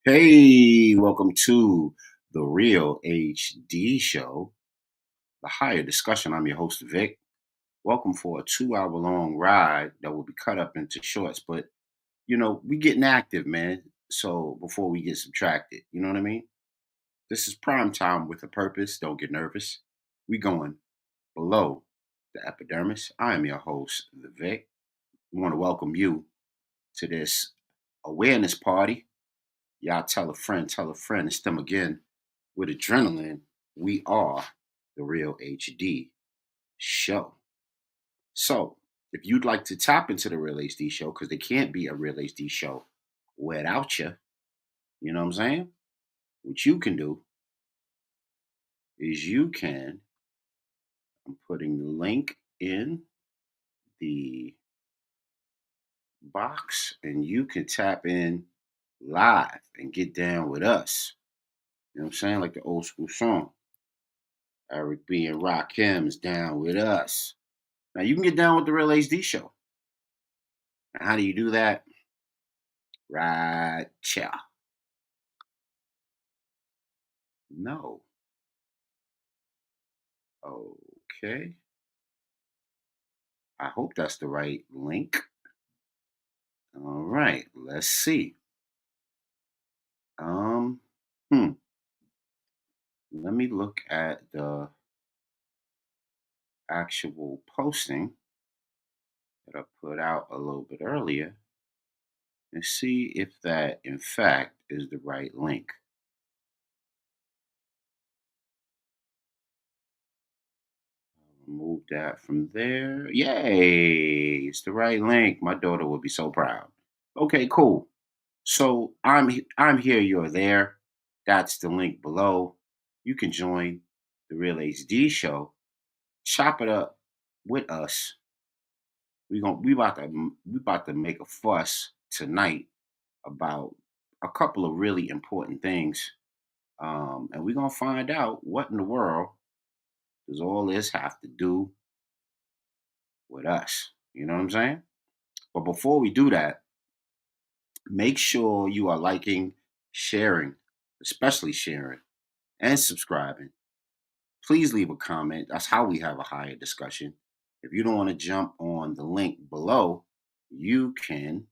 Hey, welcome to the Real HD Show, the higher discussion. I'm your host, Vic. Welcome for a 2 hour long ride that will be cut up into shorts. But, we getting active, man. So before we get subtracted, you know what I mean? This is prime time with a purpose. Don't get nervous. We going below the epidermis. I am your host, the Vic. We want to welcome you to this awareness party. Y'all tell a friend, it's them again with adrenaline. We are the Real HD Show. So, if you'd like to tap into the Real HD Show, because there can't be a Real HD Show without you, you know what I'm saying? What you can do is I'm putting the link in the box, and you can tap in live and get down with us. You know what I'm saying? Like the old school song. Eric B. and Rakim's down with us. Now you can get down with the Real HD Show. Now, how do you do that? Right, yeah. No. Okay. I hope that's the right link. All right. Let's see. Um. Hmm. Let me look at the actual posting that I put out a little bit earlier and see if that, in fact, is the right link. Remove that from there. Yay! It's the right link. My daughter will be so proud. Okay, cool. So I'm here, you're there. That's the link below. You can join the Real HD Show. Chop it up with us. We about to make a fuss tonight about a couple of really important things, and we're gonna find out what in the world does all this have to do with us. You know what I'm saying? But before we do that, make sure you are liking, sharing, especially sharing and subscribing. Please leave a comment. That's how we have a higher discussion. If you don't want to jump on the link below, you can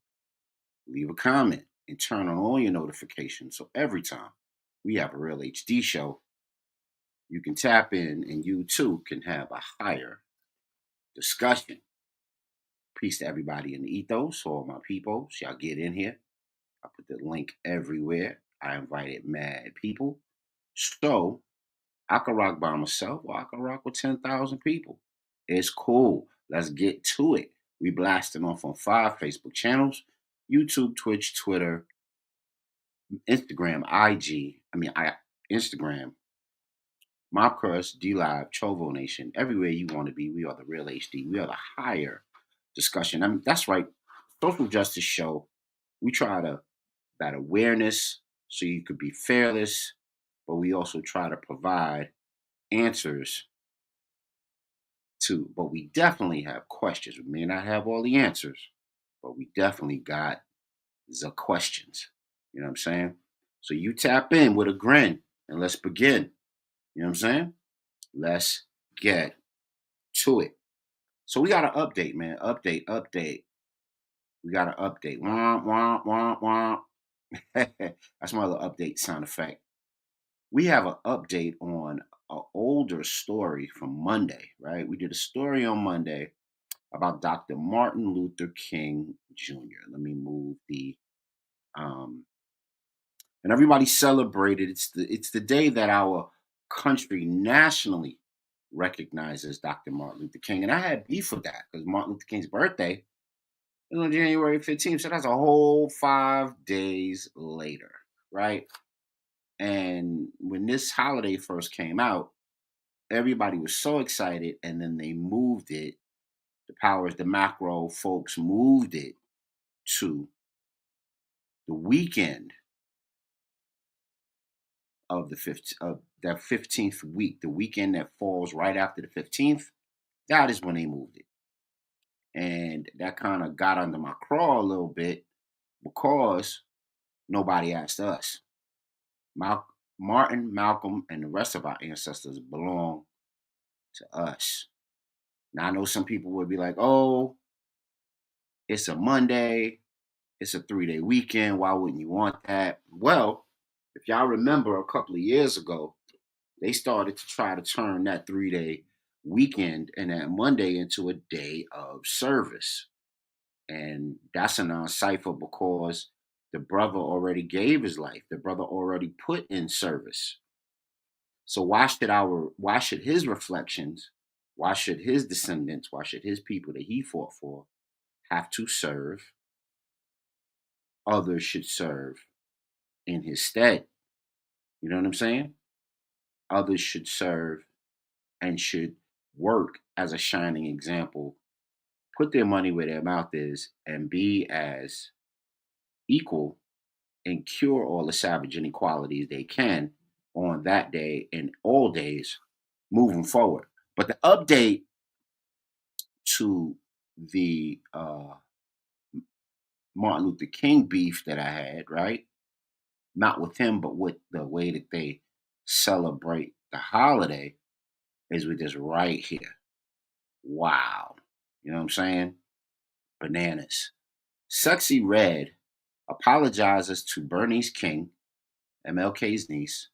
leave a comment and turn on all your notifications. So every time we have a Real HD show, you can tap in and you too can have a higher discussion. Peace to everybody in the ethos, all my peoples. Y'all get in here. I put the link everywhere. I invited mad people. So I can rock by myself or I can rock with 10,000 people. It's cool. Let's get to it. We blasting off on 5 Facebook channels: YouTube, Twitch, Twitter, Instagram, Instagram, Mobcrush, D Live, Chovo Nation, everywhere you want to be. We are the Real HD. We are the higher discussion. That's right. Social justice show. We try to that awareness so you could be fearless, but we also try to provide answers too. But we definitely have questions. We may not have all the answers, but we definitely got the questions. You know what I'm saying? So you tap in with a grin and let's begin. You know what I'm saying? Let's get to it. So we got an update, man. Update, update. We got an update. Womp, womp, womp, womp. That's my little update sound effect. We have an update on an older story from Monday, right? We did a story on Monday about Dr. Martin Luther King Jr. Let me move the um and everybody celebrated. It's the day that our country nationally recognizes Dr. Martin Luther King. And I had beef with that because Martin Luther King's birthday is on January 15th. So that's a whole 5 days later, right? And when this holiday first came out, everybody was so excited, and then they moved it. The macro folks moved it to the weekend of the fifth of that 15th week, the weekend that falls right after the 15th. That is when they moved it, and that kind of got under my craw a little bit because Nobody asked us. Martin, Malcolm, and the rest of our ancestors belong to us. Now, I know some people would be like, oh, it's a Monday, it's a 3-day weekend. Why wouldn't you want that? Well, if y'all remember a couple of years ago, they started to try to turn that 3-day weekend and that Monday into a day of service. And that's a non cipher because the brother already gave his life, the brother already put in service. So why should his reflections, why should his descendants, why should his people that he fought for have to serve? Others should serve in his stead. You know what I'm saying? Others should serve and should work as a shining example, put their money where their mouth is, and be as equal and cure all the savage inequalities they can on that day and all days moving forward. But the update to the Martin Luther King beef that I had, right? Not with him, but with the way that they celebrate the holiday is with this right here. Wow. You know what I'm saying? Bananas. Sexy Red apologizes to Bernice King, MLK's niece,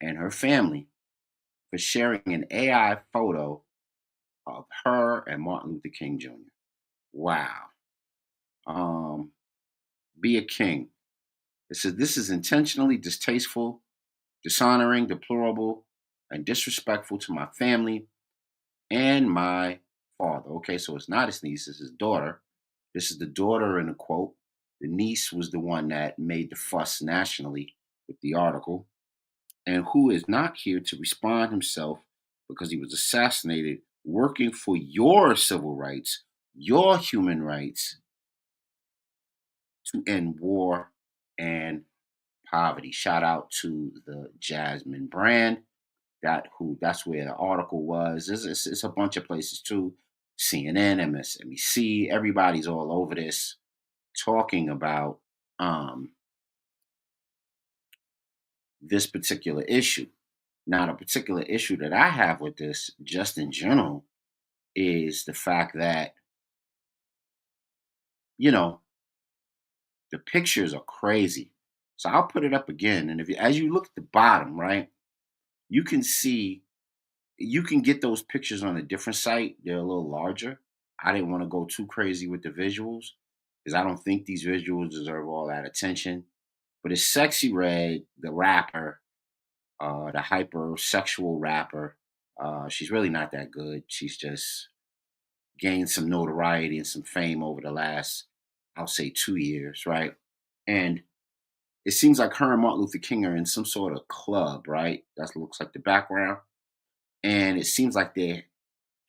and her family for sharing an AI photo of her and Martin Luther King Jr. Wow. Um, be a king. It says this is intentionally distasteful, dishonoring, deplorable, and disrespectful to my family and my father. Okay, so it's not his niece, it's his daughter. This is the daughter in the quote. The niece was the one that made the fuss nationally with the article, and who is not here to respond himself because he was assassinated working for your civil rights, your human rights to end war and poverty. Shout out to the Jasmine brand. That's where the article was. It's a bunch of places too. CNN, MSNBC, everybody's all over this talking about um, this particular issue. Now, the particular issue that I have with this, just in general, is the fact that, you know, the pictures are crazy. So I'll put it up again. And as you look at the bottom, right, you can see, you can get those pictures on a different site. They're a little larger. I didn't want to go too crazy with the visuals because I don't think these visuals deserve all that attention. But it's Sexy Red, the rapper, the hypersexual rapper. She's really not that good. She's just gained some notoriety and some fame over the last, I'll say, 2 years, right? And it seems like her and Martin Luther King are in some sort of club, right? That looks like the background. And it seems like they're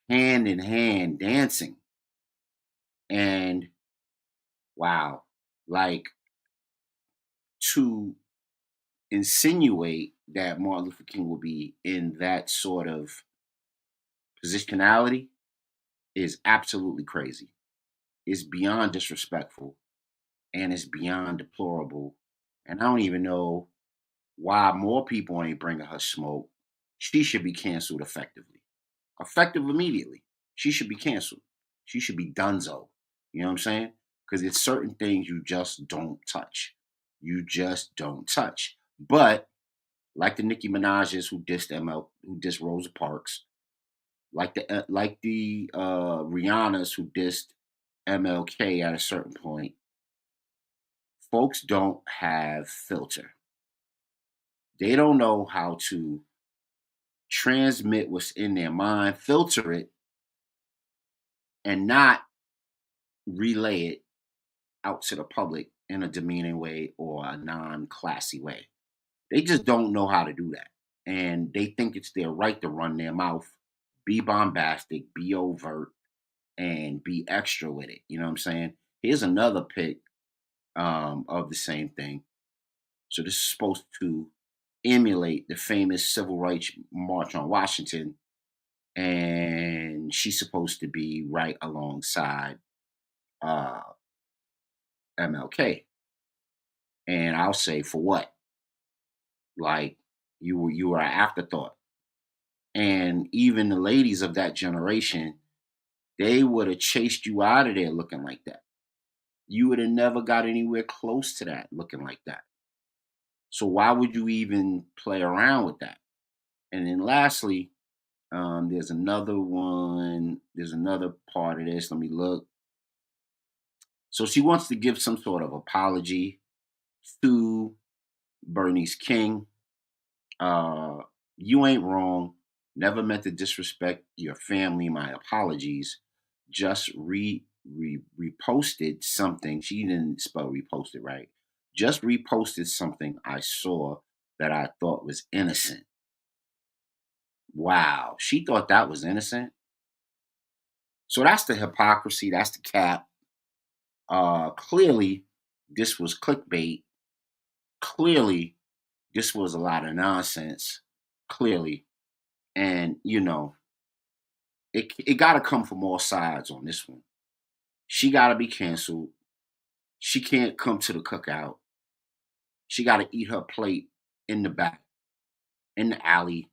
hand in hand dancing. And wow, like to insinuate that Martin Luther King will be in that sort of positionality is absolutely crazy. It's beyond disrespectful and it's beyond deplorable. And I don't even know why more people ain't bringing her smoke. She should be canceled effectively. Effective immediately. She should be canceled. She should be donezo. You know what I'm saying? Because it's certain things you just don't touch. You just don't touch. But like the Nicki Minaj's who dissed who dissed Rosa Parks, like the Rihanna's who dissed MLK at a certain point, folks don't have filter. They don't know how to transmit what's in their mind, filter it, and not relay it out to the public in a demeaning way or a non-classy way. They just don't know how to do that. And they think it's their right to run their mouth, be bombastic, be overt, and be extra with it. You know what I'm saying? Here's another pic of the same thing. So this is supposed to emulate the famous Civil Rights March on Washington, and she's supposed to be right alongside uh, MLK. And I'll say, for what? Like you were an afterthought. And even the ladies of that generation, they would have chased you out of there looking like that. You would have never got anywhere close to that looking like that. So why would you even play around with that? And then lastly, there's another one. There's another part of this. Let me look. So she wants to give some sort of apology to Bernice King. Uh, you ain't wrong. Never meant to disrespect your family. My apologies. Just reposted something. She didn't spell reposted right. Just reposted something I saw that I thought was innocent. Wow, she thought that was innocent. So that's the hypocrisy. That's the cap. Clearly, this was clickbait. Clearly, this was a lot of nonsense. Clearly, and it got to come from all sides on this one. She got to be canceled. She can't come to the cookout. She got to eat her plate in the back, in the alley.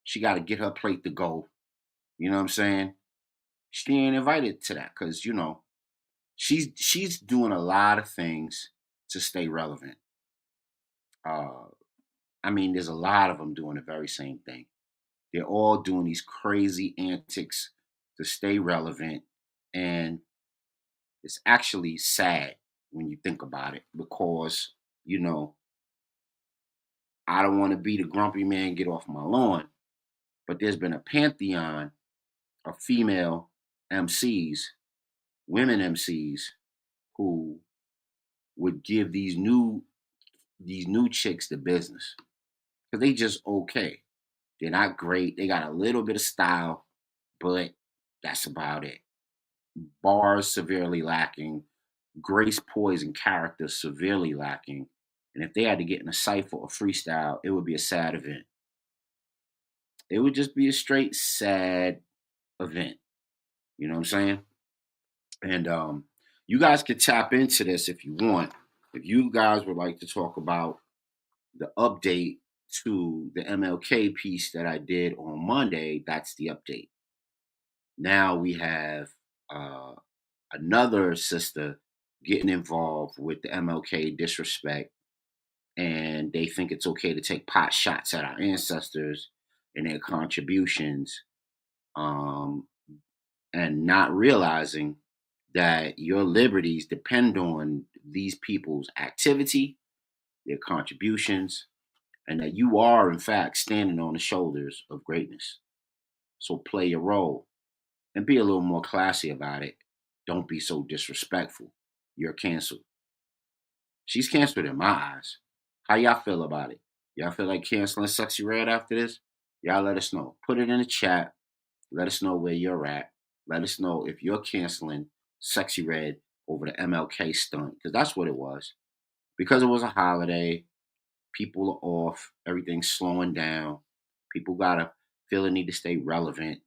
She got to get her plate to go. You know what I'm saying? She ain't invited to that because she's doing a lot of things to stay relevant. Uh, I mean, there's a lot of them doing the very same thing. They're all doing these crazy antics to stay relevant, and it's actually sad when you think about it because you know I don't want to be the grumpy man, get off my lawn, but there's been a pantheon of female MCs, women MCs, who would give these new chicks the business because they just okay. They're not great. They got a little bit of style, but that's about it. Bars severely lacking, grace, poise, and character severely lacking. And if they had to get in a cipher or freestyle, it would be a sad event. It would just be a straight sad event. You know what I'm saying? And you guys could tap into this if you want. If you guys would like to talk about the update to the MLK piece that I did on Monday, that's the update. Now we have uh, another sister getting involved with the MLK disrespect, and they think it's okay to take pot shots at our ancestors and their contributions, um, and not realizing that your liberties depend on these people's activity, their contributions, and that you are, in fact, standing on the shoulders of greatness. So play your role and be a little more classy about it. Don't be so disrespectful. You're canceled. She's canceled in my eyes. How y'all feel about it? Y'all feel like canceling Sexy Red after this? Y'all let us know. Put it in the chat. Let us know where you're at. Let us know if you're canceling Sexy Red over the MLK stunt, because that's what it was. Because it was a holiday, people are off, everything's slowing down. People gotta feel the need to stay relevant,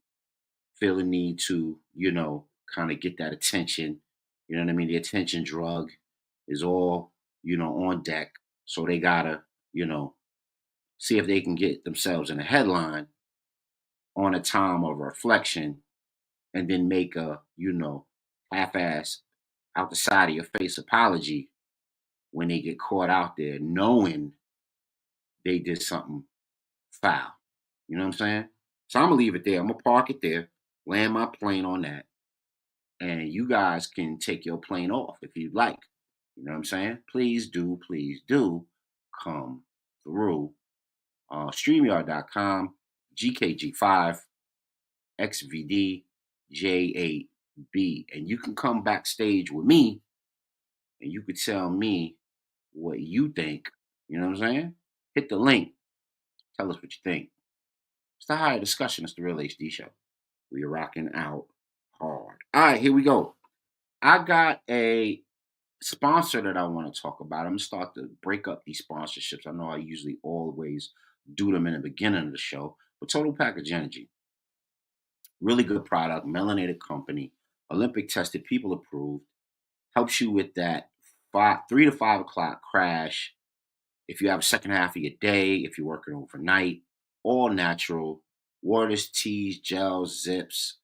feel the need to, kind of get that attention. You know what I mean? The attention drug is all, on deck. So they gotta, you know, see if they can get themselves in a headline on a time of reflection and then make a, half-ass out the side of your face apology when they get caught out there knowing they did something foul. You know what I'm saying? So I'm gonna leave it there. I'm gonna park it there, land my plane on that, and you guys can take your plane off if you'd like. You know what I'm saying? Please do come through. StreamYard.com, GKG5, XVD, J8B. And you can come backstage with me and you could tell me what you think. You know what I'm saying? Hit the link. Tell us what you think. It's the higher discussion. It's the Real HD Show. We are rocking out hard. All right, here we go. I got a sponsor that I want to talk about. I'm gonna start to break up these sponsorships. I know I usually always do them in the beginning of the show, but Total Package Energy, really good product, melanated company, Olympic tested, people approved, helps you with that 3 to 5 o'clock crash. If you have a second half of your day, if you're working overnight, all natural, waters, teas, gels, zips,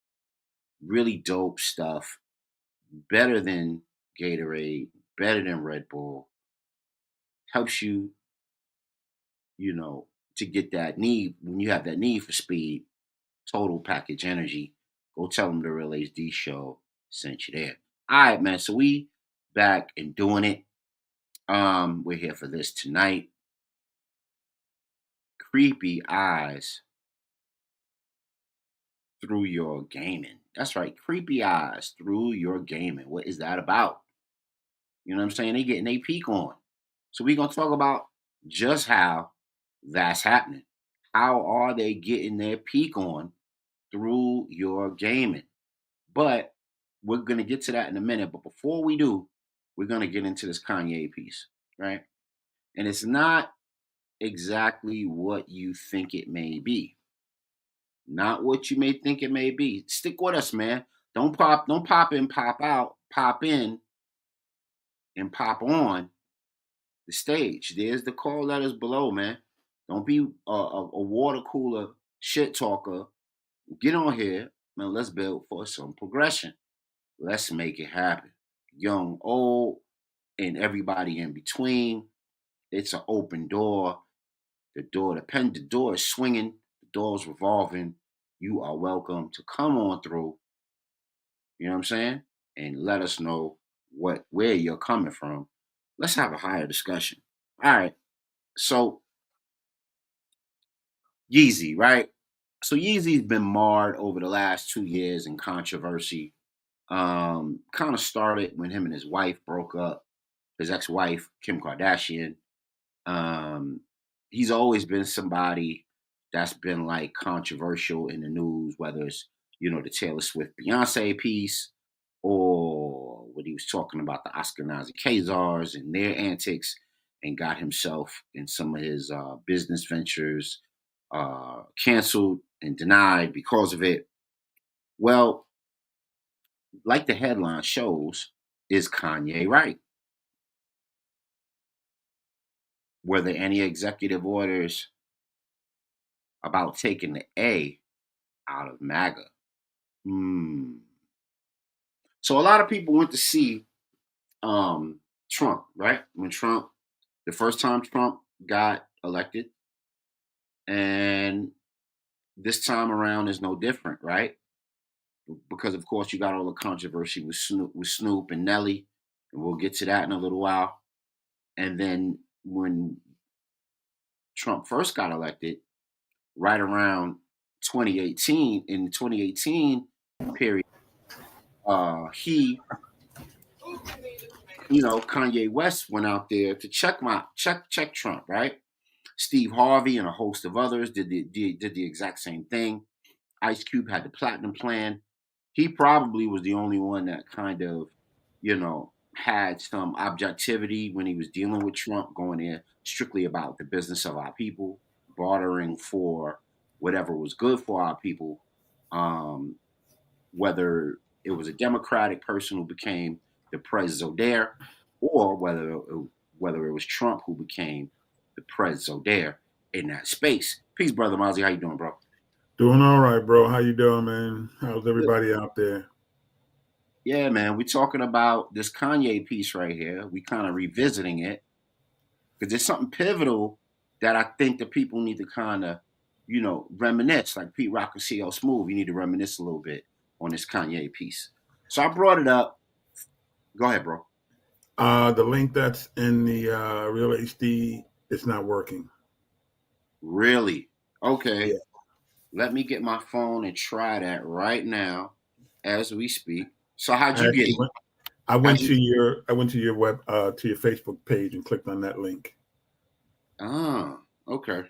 really dope stuff. Better than Gatorade, better than Red Bull. Helps you, you know, to get that need when you have that need for speed. Total package energy. Go tell them the Real HD show sent you there. All right, man. So we back and doing it. We're here for this tonight. Creepy eyes through your gaming. That's right, creepy eyes through your gaming. What is that about? You know what I'm saying? They getting a peek on. So we're gonna talk about just how that's happening. How are they getting their peek on through your gaming? But we're gonna get to that in a minute. But before we do, we're gonna get into this Kanye piece, right? And it's not exactly what you think it may be. Not what you may think it may be. Stick with us, man. Don't pop in, pop out, pop in and pop on the stage. There's the call letters below, man. Don't be a water cooler shit talker. Get on here, man. Let's build for some progression. Let's make it happen. Young, old, and everybody in between. It's an open door. The door is swinging. The door is revolving. You are welcome to come on through. You know what I'm saying? And let us know where you're coming from. Let's have a higher discussion. All right. So Yeezy, right? So Yeezy's been marred over the last 2 years in controversy. Kind of started when him and his wife broke up. His ex-wife, Kim Kardashian. Um, he's always been somebody that's been like controversial in the news, whether it's the Taylor Swift Beyonce piece or when he was talking about the Ashkenazi Khazars and their antics, and got himself in some of his business ventures canceled and denied because of it. Well, like the headline shows, is Kanye right? Were there any executive orders about taking the A out of MAGA? Hmm. So a lot of people went to see Trump, right? The first time Trump got elected, and this time around is no different, right? Because of course you got all the controversy with Snoop and Nelly, and we'll get to that in a little while. And then when Trump first got elected, right around 2018, in the 2018 period, he, Kanye West went out there to check Trump, right? Steve Harvey and a host of others did the exact same thing. Ice Cube had the platinum plan. He probably was the only one that kind of, had some objectivity when he was dealing with Trump, going there strictly about the business of our people, bartering for whatever was good for our people. Um, whether it was a Democratic person who became the Pres Zodair, or whether it was Trump who became the Pres Zodair in that space. Peace, brother Mozzie. How you doing, bro? Doing all right, bro. How you doing, man? How's Good. everybody out there? Yeah, man. We're talking about this Kanye piece right here. We kind of revisiting it because there's something pivotal that I think the people need to kind of, reminisce. Like Pete Rock and CL Smooth, you need to reminisce a little bit on this Kanye piece. So I brought it up. Go ahead, bro. The link that's in the Real HD, it's not working. Really? Okay. Yeah, Let me get my phone and try that right now as we speak. So how'd I you get actually it? went. I How'd went you? to your web to your Facebook page and clicked on that link. Ah, okay.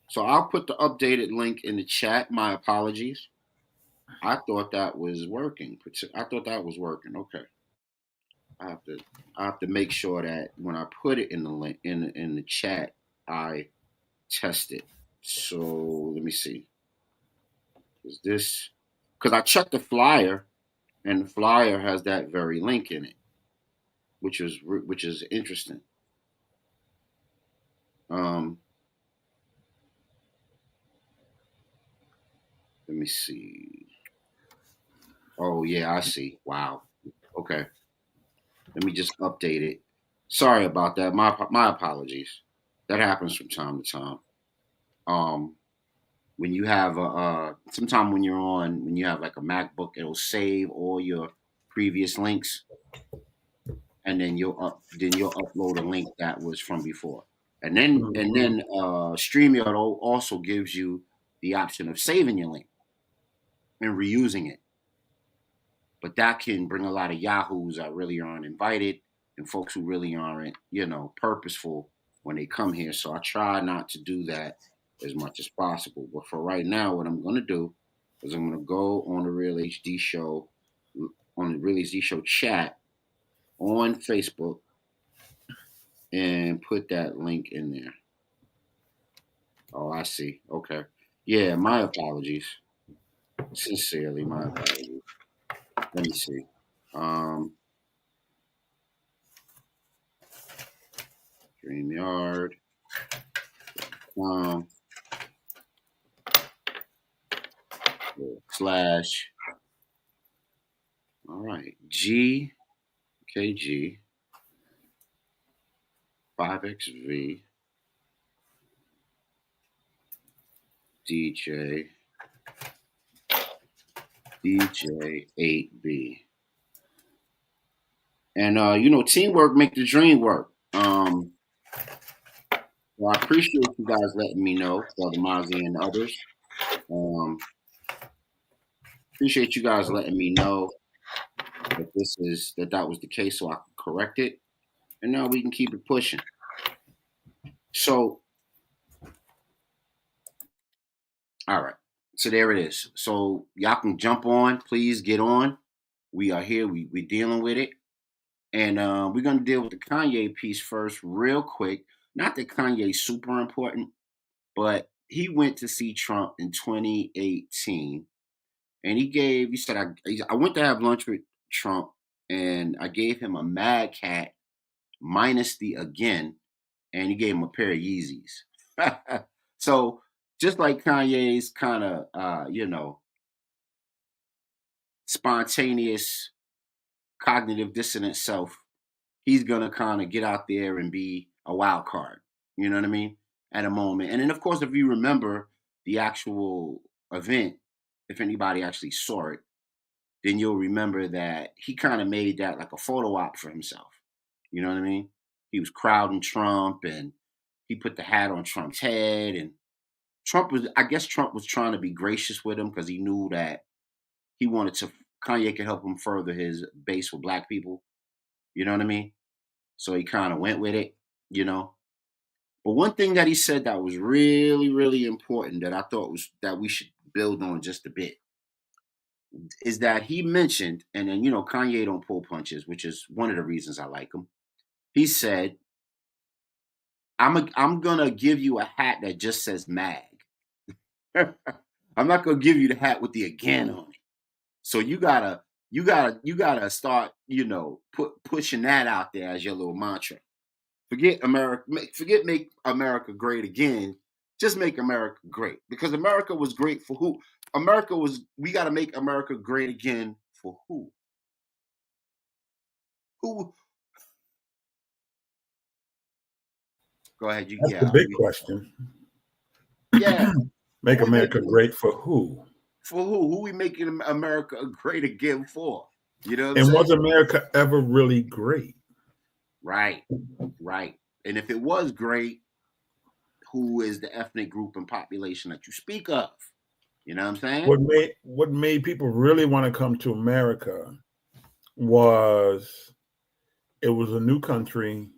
So I'll put the updated link in the chat. My apologies. I thought that was working. I thought that was working. Okay. I have to I have to make sure that when I put it in the link in the chat, I test it. So let me see. Is this because I checked the flyer and the flyer has that very link in it. which is interesting. Um, let me see. Oh yeah, I see. Wow. Okay. Let me just update it. Sorry about that. My apologies. That happens from time to time. Um, when you have sometime when you have like a MacBook, it'll save all your previous links, and then you'll upload a link that was from before, and Mhm. then StreamYard also gives you the option of saving your link and reusing it. But that can bring a lot of yahoos that really aren't invited and folks who really aren't, purposeful when they come here. So I try not to do that as much as possible. But for right now, what I'm going to do is I'm going to go on the Real HD show, on the Real HD show chat on Facebook and put that link in there. Oh, I see. Okay. Yeah, my apologies. Sincerely, my apologies. Let me see. Um, StreamYard. Um, slash, all right, GKG 5XV DJ 8B. And teamwork make the dream work. Well, I appreciate you guys letting me know, Brother Mozzie and others. Um, appreciate you guys letting me know that that was the case, so I can correct it, and now we can keep it pushing. So, all right, so there it is. So y'all can jump on, please get on. We are here. We dealing with it. And we're going to deal with the Kanye piece first, real quick. Not that Kanye's super important, but he went to see Trump in 2018. And he said, I went to have lunch with Trump and I gave him a Mad Cat minus the again, and he gave him a pair of Yeezys. So just like Kanye's kind of, spontaneous cognitive dissonant self, he's gonna kind of get out there and be a wild card. You know what I mean? At a moment, and then of course, if you remember the actual event, if anybody actually saw it, then you'll remember that he kind of made that like a photo op for himself. You know what I mean? He was crowding Trump, and he put the hat on Trump's head, and I guess Trump was trying to be gracious with him because he knew that he wanted to. Kanye could help him further his base with black people. You know what I mean? So he kind of went with it, you know. But one thing that he said that was really, really important that I thought was that we should build on just a bit is that he mentioned, and then Kanye don't pull punches, which is one of the reasons I like him. He said, I'm gonna give you a hat that just says mag. I'm not gonna give you the hat with the again on it. So you gotta start, pushing that out there as your little mantra. Forget America. Forget make America great again. Just make America great because America was great for who? America was. We got to make America great again for who? Who? Go ahead. That's the big question. Yeah. Make Who we America making great for who? for who? Who we making America great again for? You know what I'm And was saying? America ever really great? Right. Right. And if it was great, who is the ethnic group and population that you speak of? You know what I'm saying? What made people really want to come to America was it was a new country,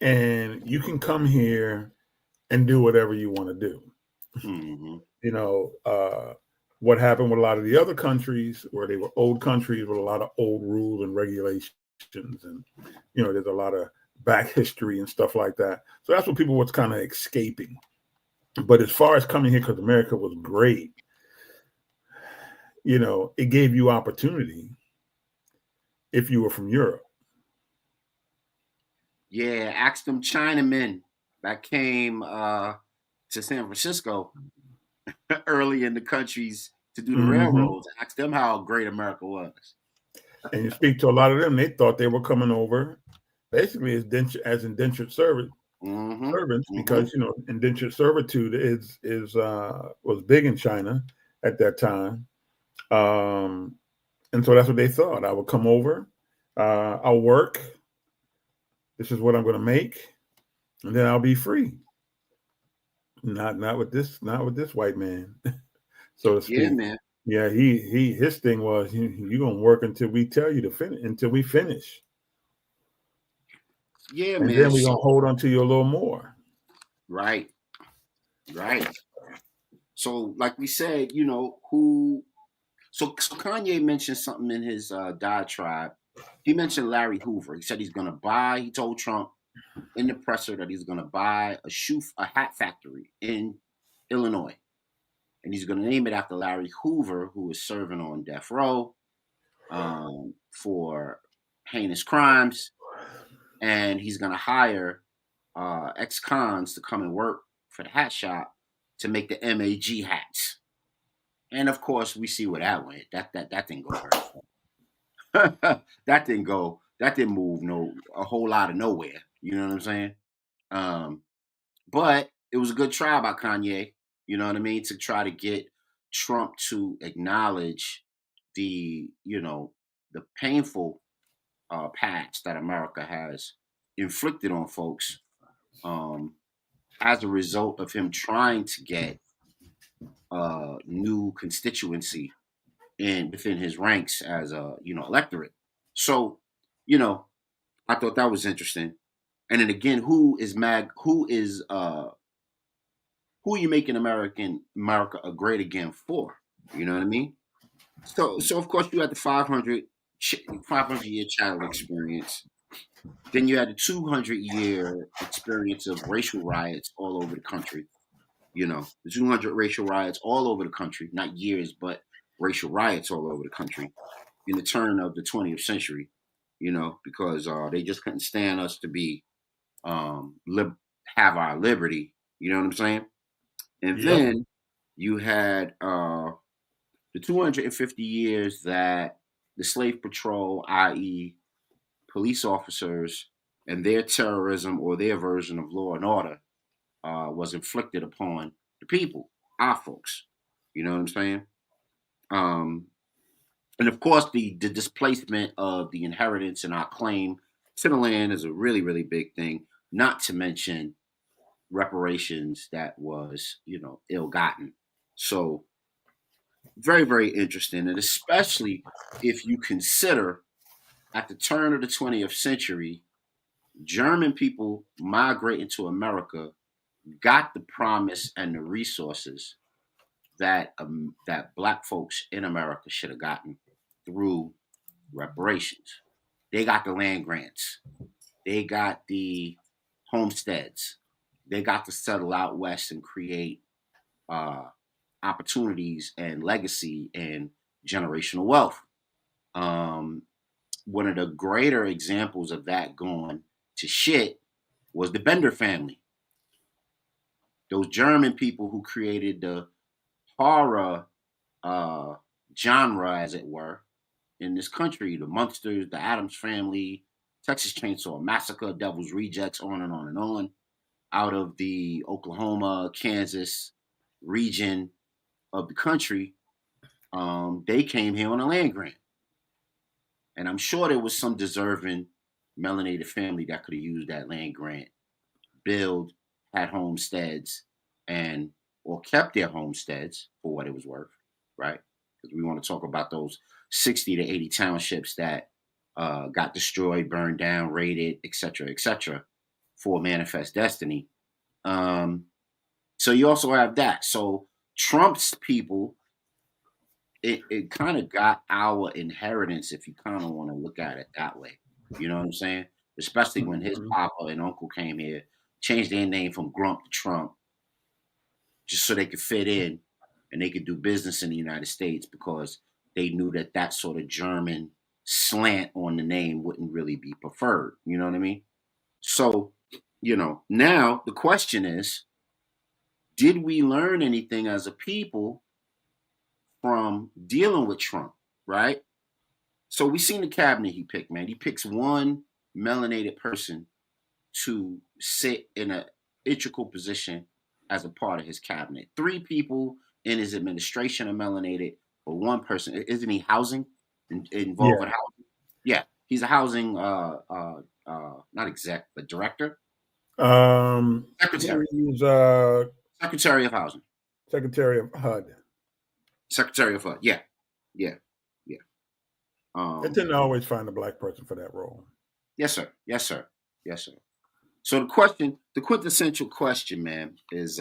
and you can come here and do whatever you want to do. Mm-hmm. You know, what happened with a lot of the other countries where they were old countries with a lot of old rules and regulations, and there's a lot of back history and stuff like that. So that's what people was kind of escaping. But as far as coming here because America was great, it gave you opportunity if you were from Europe. Yeah, ask them Chinamen that came to San Francisco early in the countries to do the Hmm. railroads. Ask them how great America was. And you speak to a lot of them, they thought they were coming over basically as indentured Mm-hmm. servants, Mm-hmm. because indentured servitude is was big in China at that time. Um, and so that's what they thought. I would come over, I'll work. This is what I'm going to make, and then I'll be free. Not with this white man, so to Yeah, speak. man. Yeah, his thing was you gonna work until we tell you to finish, until we finish, Yeah, and man. then we're So gonna hold on to you a little more. right, right. So like we said, you know, who so Kanye mentioned something in his diatribe. He mentioned Larry Hoover. He said he told Trump in the presser that he's gonna buy a hat factory in Illinois. And he's gonna name it after Larry Hoover, who was serving on death row for heinous crimes. And he's gonna hire ex-cons to come and work for the hat shop to make the MAG hats. And of course, we see where that went. That didn't go very far. That didn't go. That didn't move a whole lot of nowhere. You know what I'm saying? Um, but it was a good try by Kanye. You know what I mean? To try to get Trump to acknowledge the painful patch that America has inflicted on folks um, as a result of him trying to get new constituency in within his ranks as a electorate. So, you know, I thought that was interesting. And then again, who are you making America a great again for? You know what I mean? So of course you had the 500 year chattel experience. Then you had the 200-year experience of racial riots all over the country. You know, the 200 racial riots all over the country, not years, but racial riots all over the country in the turn of the 20th century, because they just couldn't stand us to be have our liberty. You know what I'm saying? And Yep. then you had the 250 years that the slave patrol, i.e., police officers, and their terrorism or their version of law and order was inflicted upon the people, our folks. You know what I'm saying? Um, and of course, the displacement of the inheritance and our claim to the land is a really, really big thing. Not to mention reparations that was, ill-gotten. So very, very interesting, and especially if you consider at the turn of the 20th century, German people migrating to America got the promise and the resources that black folks in America should have gotten through reparations. They got the land grants. They got the homesteads. They got to settle out west and create uh, opportunities and legacy and generational wealth. Um, One of the greater examples of that going to shit was the Bender family. Those German people who created the horror uh, genre, as it were, in this country. The Munsters, the Adams Family, Texas Chainsaw Massacre, Devil's Rejects, on and on and on. Out of the Oklahoma, Kansas region of the country, they came here on a land grant. And I'm sure there was some deserving melanated family that could have used that land grant, build, had homesteads, and or kept their homesteads for what it was worth, right? Because we want to talk about those 60 to 80 townships that got destroyed, burned down, raided, et cetera, for manifest destiny. Um, so you also have that. So Trump's people, it kind of got our inheritance if you kind of want to look at it that way. You know what I'm saying? Especially when his Mhm. papa and uncle came here, changed their name from Grump to Trump, just so they could fit in and they could do business in the United States because they knew that that sort of German slant on the name wouldn't really be preferred. You know what I mean? So, now the question is, did we learn anything as a people from dealing with Trump, right? So we seen the cabinet he picked, man. He picks one melanated person to sit in a integral position as a part of his cabinet. Three people in his administration are melanated, but one person isn't he housing involved Yeah. with housing? Yeah, he's a housing not exec, but director, secretary, He's secretary of housing, Secretary of HUD. secretary of yeah, yeah, yeah. They Um, tend to always find a black person for that role. yes, sir, yes, sir, yes, sir. So the quintessential question, man, is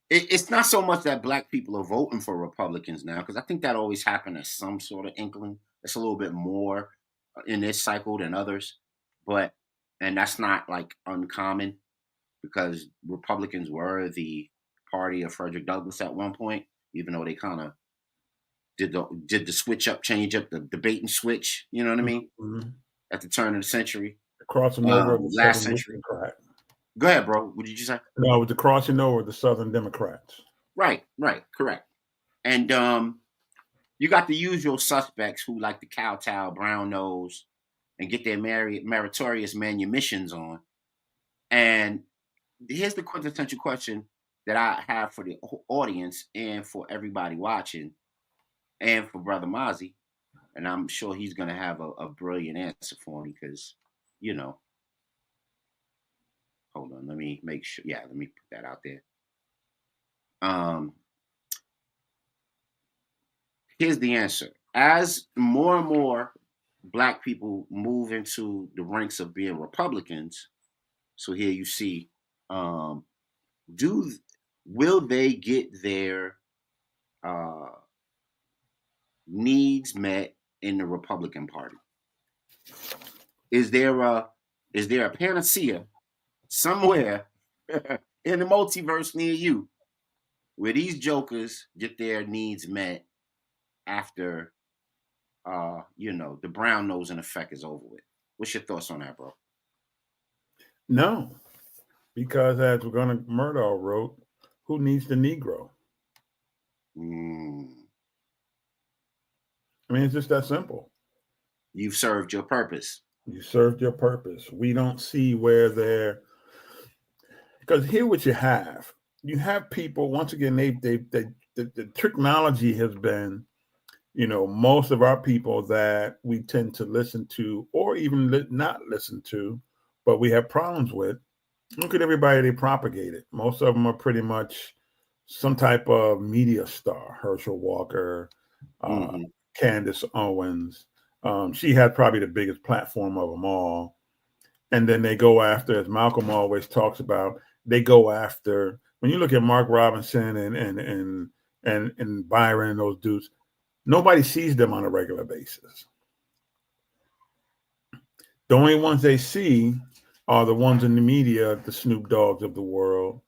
it's not so much that black people are voting for Republicans now, because I think that always happened as some sort of inkling. It's a little bit more in this cycle than others, but and that's not like uncommon because Republicans were the party of Frederick Douglass at one point, even though they kind of did the switch up, change up the debate and switch. You know what I mean? Mhm. At the turn of the century, The crossing over of the last Southern century. Democrat. Go ahead, bro. What did you say? No, with the crossing over of the Southern Democrats. Right, right, correct. And you got the usual suspects who like to kowtow, brown nose, and get their meritorious manumissions on. And here's the quintessential question that I have for the audience and for everybody watching and for Brother Mozzie. And I'm sure he's going to have a brilliant answer for me because, you know, hold on, let me make sure. Yeah, let me put that out there. Um, Here's the answer. As more and more black people move into the ranks of being Republicans, so here you see, um, do will they get their uh, needs met in the Republican Party? Is there a panacea somewhere in the multiverse near you where these jokers get their needs met after the brown nosing effect is over with? What's your thoughts on that, bro? No, because as we're going to Murdoch wrote, who needs the Negro? Mm, I mean, it's just that simple. you've served your purpose. You served your purpose. We don't see where they're because here what you have. You have people once again. The technology has been, most of our people that we tend to listen to or even not listen to, but we have problems with. Look at everybody they propagated. Most of them are pretty much some type of media star. Herschel Walker, uh, Hmm. Candace Owens. She had probably the biggest platform of them all. And then they go after, as Malcolm always talks about, they go after. When you look at Mark Robinson and Byron and those dudes, nobody sees them on a regular basis. The only ones they see are the ones in the media, the Snoop Dogs of the world.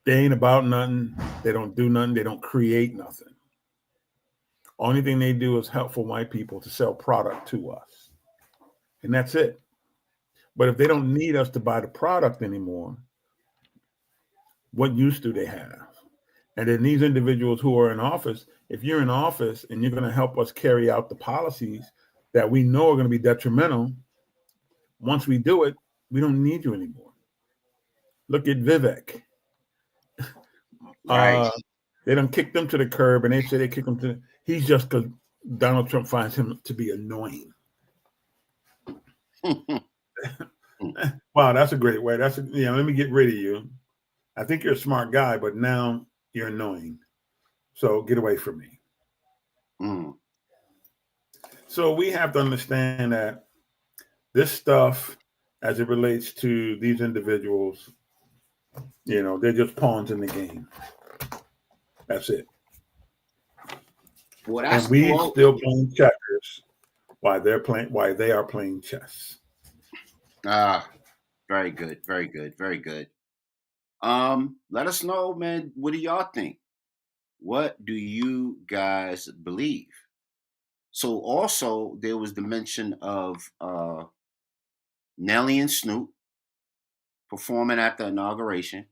They ain't about nothing. They don't do nothing. They don't create nothing. Only thing they do is help for white people to sell product to us. And that's it. But if they don't need us to buy the product anymore, what use do they have? And then these individuals who are in office, if you're in office and you're going to help us carry out the policies that we know are going to be detrimental, once we do it, we don't need you anymore. Look at Vivek. Right. Uh, they don't kick them to the curb, and they say they kick him to. He's just because Donald Trump finds him to be annoying. Wow, that's a great way. Let me get rid of you. I think you're a smart guy, but now you're annoying. So get away from me. Mm. So we have to understand that this stuff, as it relates to these individuals, they're just pawns in the game. That's it. Well, And that's we well. still playing checkers while they are playing chess. Ah, very good, very good, very good. Let us know, man. What do y'all think? What do you guys believe? So also there was the mention of Nelly and Snoop performing at the inauguration,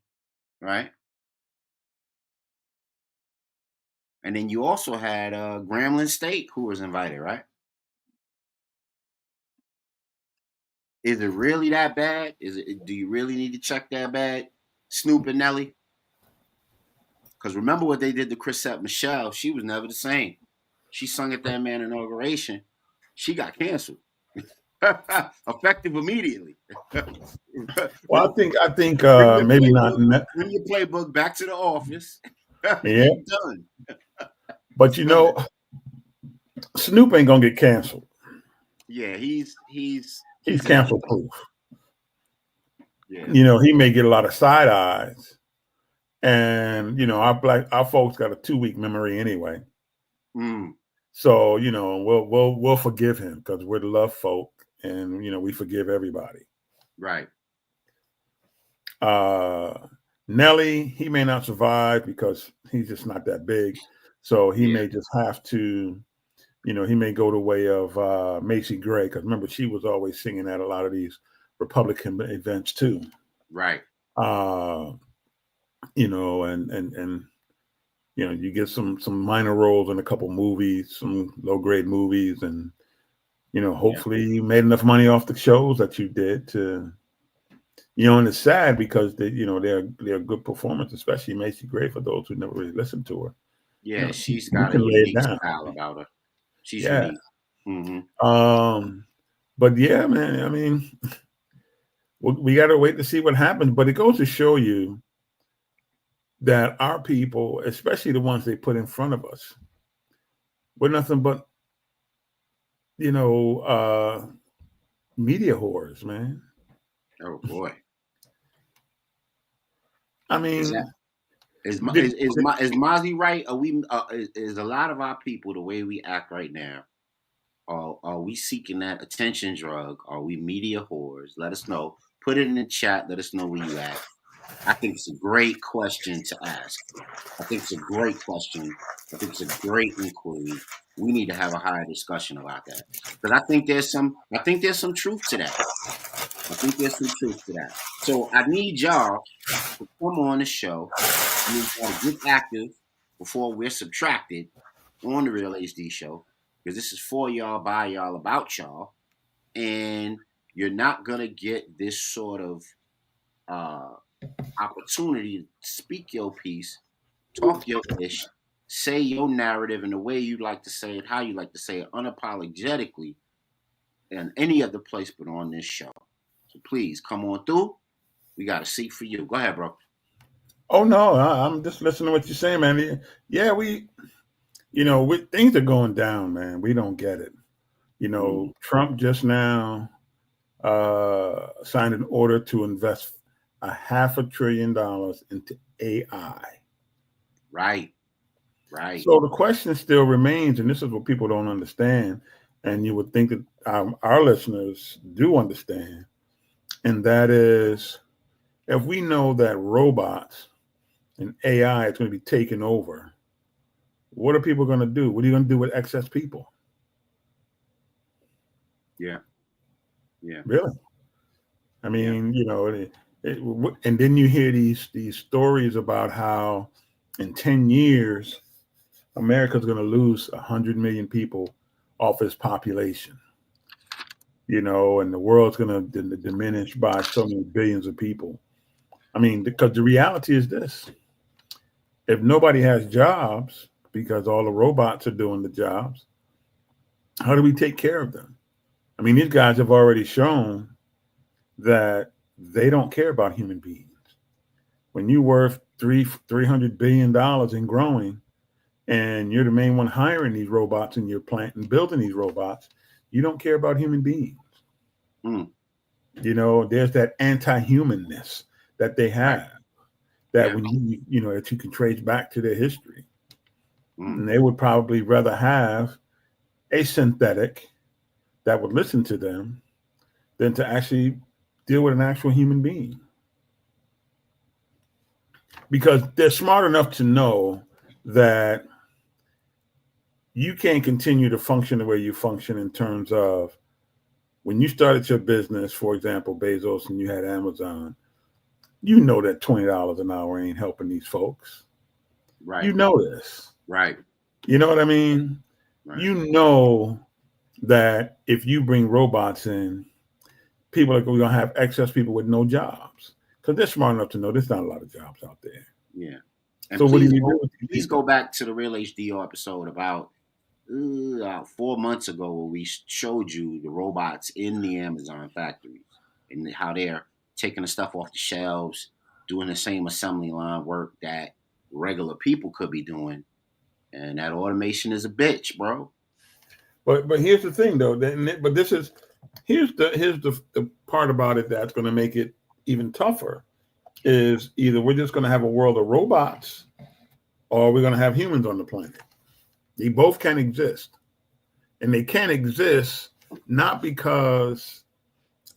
right? And then you also had Grambling State who was invited, right? Is it really that bad? Is it? Do you really need to check that bad, Snoop and Nelly? Because remember what they did to Chrisette Michelle. She was never the same. She sung at that man inauguration. She got canceled, effective immediately. Well, I think bring your maybe not. playbook, bring your playbook back to the office. Yeah, You done. but Snoop ain't gonna get canceled. Yeah, he's He's he's cancel innocent. proof. Yeah. He may get a lot of side eyes, and our folks got a 2 week memory anyway. Mm, So we'll forgive him because we're the love folk, and we forgive everybody. right. Uh, Nelly, he may not survive because he's just not that big, so he Yeah. may just have to. He may go the way of Macy Gray because remember she was always singing at a lot of these Republican events too. Right. Uh, and you get some minor roles in a couple movies, some low grade movies, and Yeah. hopefully you made enough money off the shows that you did to, and it's sad because they're good performance, especially Macy Gray for those who never really listened to her. Yeah. You, She's you got a can lay it unique down. style about her. She's Yeah. unique. Hmm. But yeah, man, I mean, we got to wait to see what happens. But it goes to show you that our people, especially the ones they put in front of us, we're nothing but, you know, uh, media whores, man. Oh boy. I Is that mean, is did, is Mozzie right? Are we is a lot of our people the way we act right now? Are we seeking that attention drug? Are we media whores? Let us know. Put it in the chat. Let us know where you at. I think it's a great question to ask. I think it's a great question. I think it's a great inquiry. We need to have a higher discussion about that because I think there's some truth to that. I think there's some truth to that. So I need y'all to come on the show. I need y'all to get active before we're subtracted on the Real HD show because this is for y'all, by y'all, about y'all, and you're not gonna get this sort of uh, opportunity to speak your piece, talk your ish, say your narrative in the way you like to say it, how you like to say it, unapologetically, in any other place but on this show. So please come on through. We got a seat for you. Go ahead, bro. oh no, I'm just listening to what you're saying, man. Yeah, things are going down, man. We don't get it. Mm, Trump just now signed an order to invest $500 billion into AI. right, right. So the question still remains, and this is what people don't understand, and you would think that our listeners do understand, and that is if we know that robots and AI is going to be taking over, what are people going to do? What are you going to do with excess people? Yeah, yeah, Really? I yeah, mean, and then you hear these stories about how in 10 years America's going to lose 100 million people off its population, and the world's going to diminish by so many billions of people. I mean, because the reality is this: if nobody has jobs because all the robots are doing the jobs, how do we take care of them? I mean, these guys have already shown that they don't care about human beings. When you're worth $300 billion and growing, and you're the main one hiring these robots in your plant and building these robots, you don't care about human beings. mm, There's that anti-humanness that they right, have that yeah, when that you can trace back to their history. mm, And they would probably rather have a synthetic that would listen to them than to actually deal with an actual human being. Because they're smart enough to know that you can't continue to function the way you function in terms of when you started your business, for example, Bezos, and you had Amazon, you know that $20 an hour ain't helping these folks. Right. You know this. Right. You know what I mean? Right. You know that if you bring robots in, people are going to have excess people with no jobs because they're smart enough to know there's not a lot of jobs out there. Yeah. And So what do please you go, do with these please people? go back to the Real HDR episode about 4 months ago where we showed you the robots in the Amazon factories and how they're taking the stuff off the shelves, doing the same assembly line work that regular people could be doing. And that automation is a bitch, bro. But here's the thing though. But this is here's the part about it that's going to make it even tougher. Is either we're just going to have a world of robots, or we're going to have humans on the planet. They both can exist, and they can't exist not because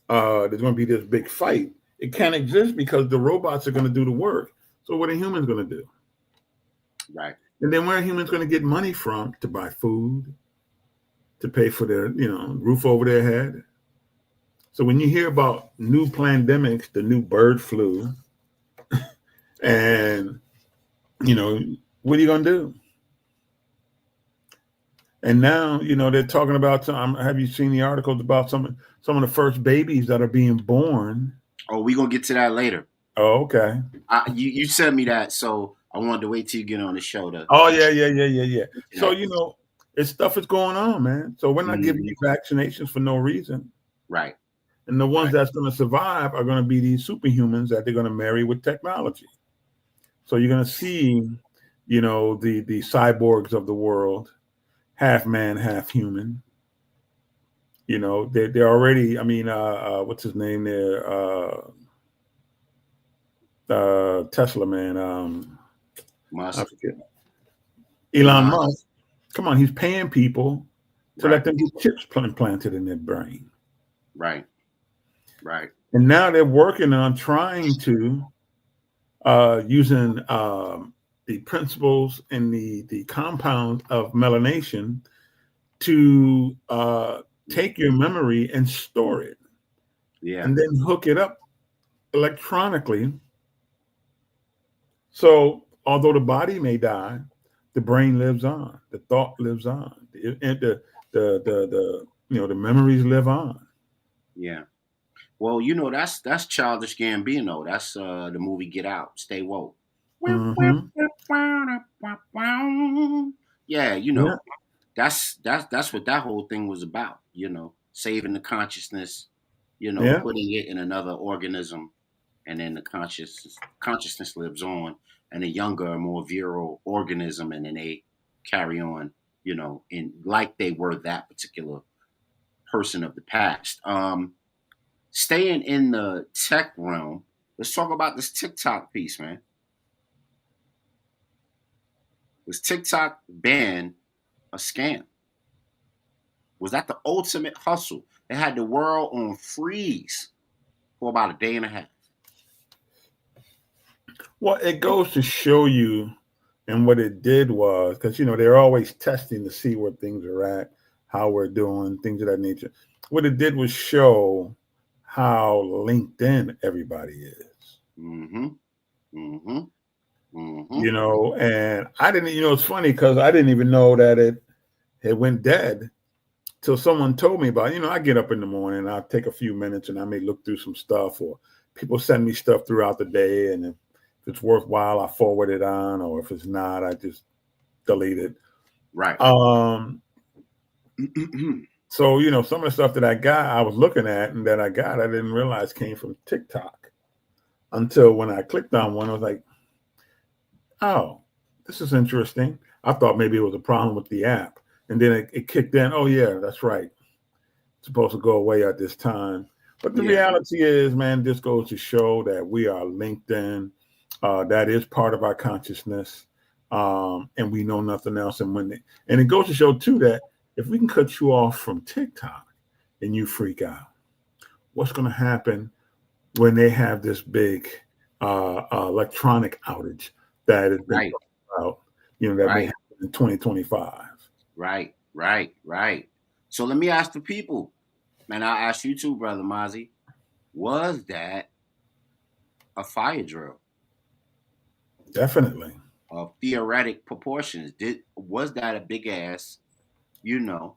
there's going to be this big fight. It can't exist because the robots are going to do the work. So what are humans going to do? Right. And then where are humans going to get money from to buy food, to pay for their, roof over their head? So when you hear about new pandemics, the new bird flu, and what are you going to do? And now, they're talking about have you seen the articles about some of the first babies that are being born? Oh, we're going to get to that later. Oh, okay. You sent me that, so I wanted to wait till you get on the show to. Oh, yeah. So, this stuff is going on, man. So we're not giving you vaccinations for no reason. Right. And the ones that's going to survive are going to be these superhumans that they're going to marry with technology. So you're going to see, the cyborgs of the world, half man, half human. They're already, what's his name there? Tesla man. Musk. I forget. Elon Musk. Come on, he's paying people to let them get chips implanted in their brain. Right. And now they're working on trying to, using the principles and the compound of melanation to take your memory and store it. Yeah. And then hook it up electronically. So although the body may die, the brain lives on, the thought lives on, and the memories live on. Yeah. Well, that's Childish Gambino. That's the movie Get Out. Stay woke. Mm-hmm. Yeah, that's what that whole thing was about. Saving the consciousness. Putting it in another organism, and then the consciousness lives on, and a younger, more virile organism, and then they carry on. In like they were that particular person of the past. Staying in the tech realm, let's talk about this TikTok piece, man. Was TikTok ban a scam? Was that the ultimate hustle? It had the world on freeze for about a day and a half. Well, it goes to show you, and what it did was, because they're always testing to see where things are at, how we're doing, things of that nature. What it did was show how linked in everybody is. Mm-hmm. Mm-hmm. Mm-hmm. And I didn't, it's funny because I didn't even know that it went dead till someone told me about it. I get up in the morning, I'll take a few minutes and I may look through some stuff, or people send me stuff throughout the day. And if it's worthwhile, I forward it on, or if it's not, I just delete it. Right. So, some of the stuff that I was looking at and that I didn't realize came from TikTok until when I clicked on one, I was like, oh, this is interesting. I thought maybe it was a problem with the app. And then it kicked in. Oh, yeah, that's right. It's supposed to go away at this time. But the reality is, man, this goes to show that we are linked in. That is part of our consciousness. And we know nothing else. And it goes to show, too, that if we can cut you off from TikTok and you freak out, what's going to happen when they have this big electronic outage that has been talked about, that may happen in 2025? Right, right, right. So let me ask the people, and I'll ask you too, brother Mozzie. Was that a fire drill Definitely. of theoretic proportions? Was that a big ass, you know,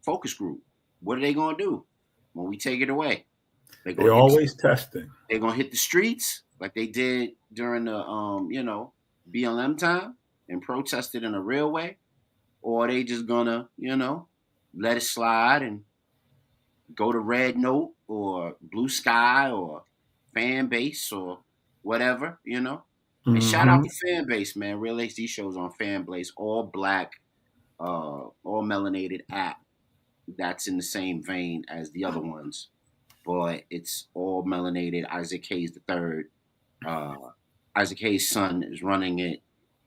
focus group? What are they gonna do when we take it away? They They're gonna hit the, always testing. they gonna hit the streets like they did during the BLM time and protested in a real way, or are they just gonna let it slide and go to Red Note or Blue Sky or Fan Base or whatever. And shout out Hmm. to Fan Base, man. Real HD shows on Fan Base, all black, all melanated app that's in the same vein as the other ones, but it's all melanated. Isaac Hayes the third, uh, Isaac Hayes' son is running it,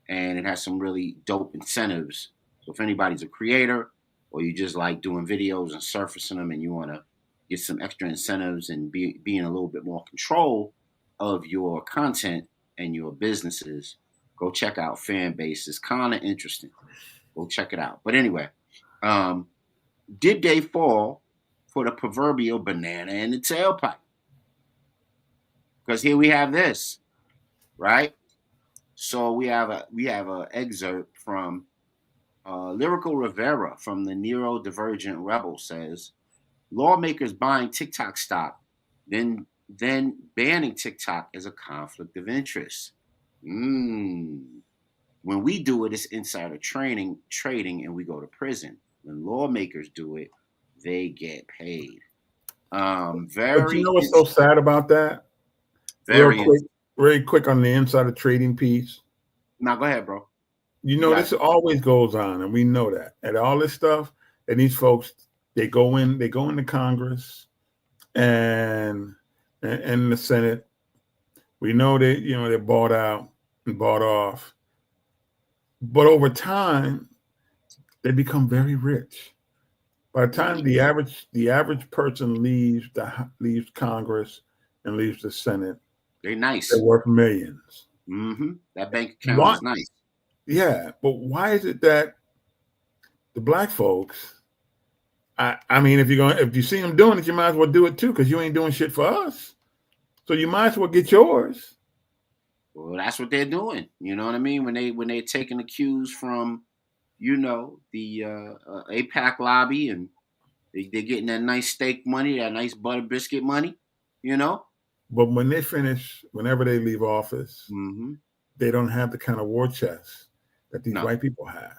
and it has some really dope incentives. So if anybody's a creator or you just like doing videos and surfacing them, and you want to get some extra incentives and be in a little bit more control of your content and your businesses, go check out Fanbase. It's kind of interesting. Go check it out. But anyway, um, did they fall for the proverbial banana in the tailpipe? Because here we have this, right? So we have a excerpt from Lyrical Rivera from the Neurodivergent Rebel says lawmakers buying TikTok stock, then banning TikTok as a conflict of interest. Mm. When we do it, it's insider trading, and we go to prison. When lawmakers do it, they get paid. But you Very know what's so interesting. sad about that? Real Very quick, interesting. very quick on the insider trading piece. Now go ahead, bro. You You know, got this always goes on, and we know that. And all this stuff, and these folks, they go into Congress and the Senate. We know they, they're bought out and bought off. But over time, they become very rich. By the time it. the average person leaves Congress and leaves the Senate, They they're nice. worth millions. That bank account Why? is nice. Yeah, but why is it that the black folks? I mean, if you see them doing it, you might as well do it too, because you ain't doing shit for us. So you might as well get yours. Well, that's what they're doing. You know what I mean? When they're taking the cues from, the APAC lobby, and they're getting that nice steak money, that nice butter biscuit money. You know. But when they finish, whenever they leave office, Mm-hmm. they don't have the kind of war chest that these No, white people have.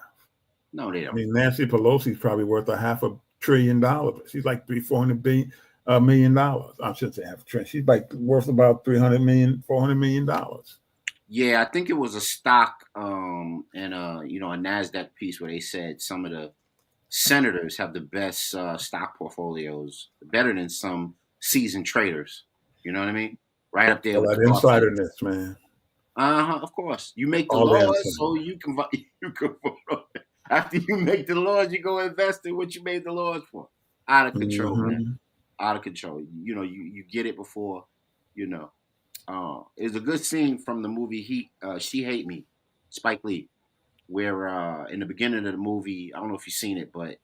no, they I don't. mean, Nancy Pelosi's probably worth a $500 billion. She's like 300 million, $400 million. I shouldn't say half a trillion. She's like worth about 300 million, $400 million. Yeah, I think it was a stock and a Nasdaq piece where they said some of the senators have the best stock portfolios, better than some seasoned traders. You know what I mean? Right up there All with that the Buffets. insiderness, man. Of course. You make the All the laws, insider. so you can vote on it. After you make the laws, you go invest in what you made the laws for. Out of control, man. Mm-hmm. Out of control. You get it before, you know. It's a good scene from the movie She Hate Me, Spike Lee, where in the beginning of the movie, I don't know if you've seen it, but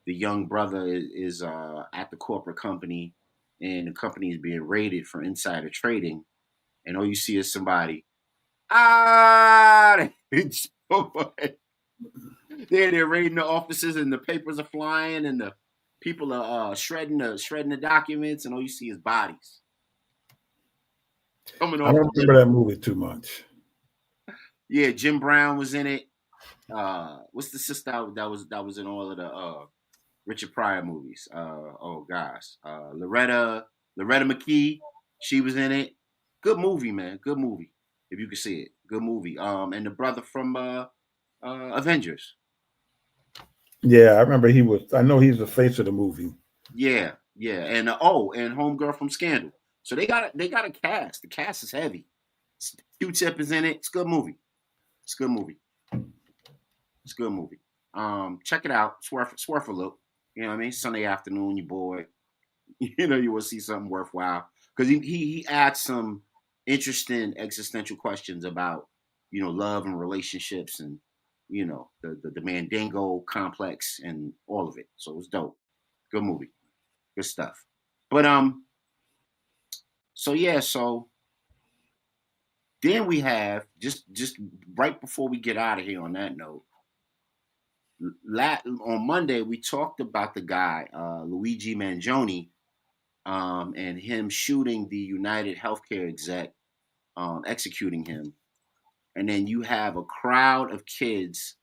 the young brother is at the corporate company, and the company is being raided for insider trading, and all you see is somebody it's they're raiding the offices, and the papers are flying, and the people are shredding the documents, and all you see is bodies coming I off the don't remember building. that movie too much. Yeah, Jim Brown was in it. What's the sister that was in all of the Richard Pryor movies? Oh gosh, Loretta McKee. She was in it. Good movie, man. Good movie. If you can see it, good movie. And the brother from Avengers. Yeah, I remember he was. I know he's the face of the movie. Yeah, yeah, and Homegirl from Scandal. So they got a cast. The cast is heavy. Q-Tip is in it. It's a good movie. It's a good movie. It's a good movie. Check it out. It's worth a look. You know what I mean? Sunday afternoon, you bored. You will see something worthwhile because he adds some interesting existential questions about love and relationships and the Mandingo complex and all of it. So it was dope. Good movie. Good stuff. But so yeah, so then we have just right before we get out of here on that note, on Monday we talked about the guy, Luigi Mangione, and him shooting the United Healthcare exec, executing him. And then you have a crowd of kids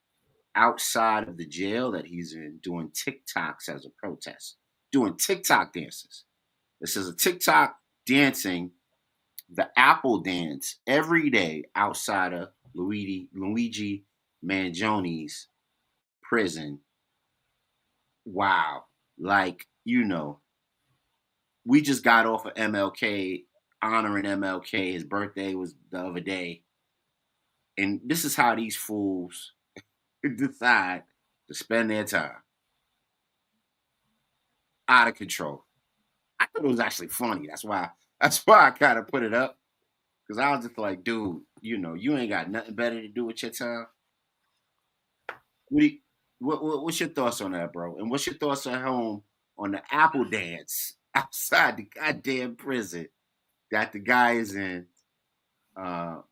outside of the jail that he's in doing TikToks as a protest, doing TikTok dances. This is a TikTok dancing the Apple dance every day outside of Luigi Mangione's prison. Wow. Like, we just got off of MLK, honoring MLK. His birthday was the other day. And this is how these fools decide to spend their time. Out of control. I thought it was actually funny. That's why I kind of put it up. Because I was just like, dude, you ain't got nothing better to do with your time. What's your thoughts on that, bro? And what's your thoughts at home on the Apple dance outside the goddamn prison that the guy is in,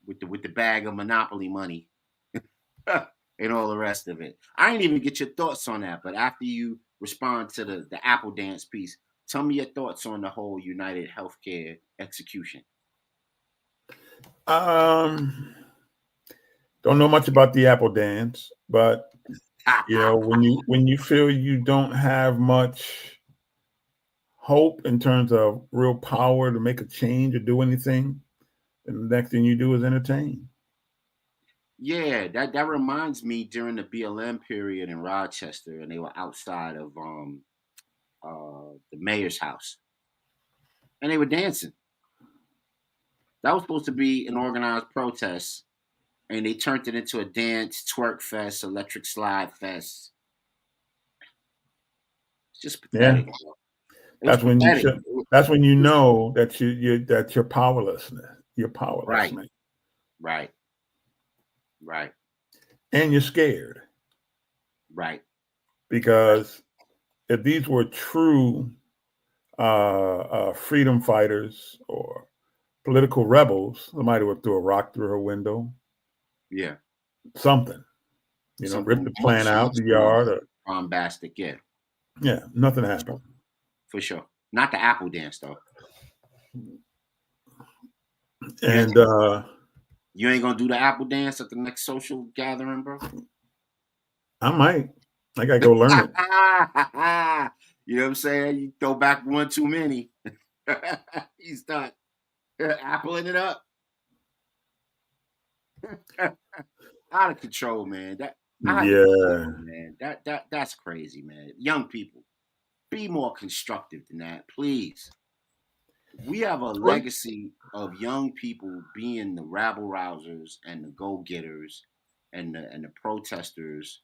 with the bag of Monopoly money and all the rest of it? I didn't even get your thoughts on that, but after you respond to the Apple dance piece, tell me your thoughts on the whole United Healthcare execution. Don't know much about the Apple dance, but when you feel you don't have much hope in terms of real power to make a change or do anything, then the next thing you do is entertain. Yeah, that reminds me during the BLM period in Rochester, and they were outside of the mayor's house, and they were dancing. That was supposed to be an organized protest, and they turned it into a dance, twerk fest, electric slide fest. It's just Yeah, pathetic. It's pathetic. that's when you know that you're powerless. You're powerless, Right, man. right, right, And you're scared. right. Because if these were true freedom fighters or political rebels, somebody would throw a rock through her window. Yeah. Something. Rip the plant out the yard. Bombastic, yeah. Yeah, nothing happened. For sure. Not the Apple dance, though. And you ain't gonna do the Apple dance at the next social gathering, bro? I might. I gotta go learn it. You know what I'm saying? You throw back one too many. You start appling it up. Out of control, man. Man. That's crazy, man. Young people, be more constructive than that, please. We have a legacy of young people being the rabble rousers and the go-getters and the protesters.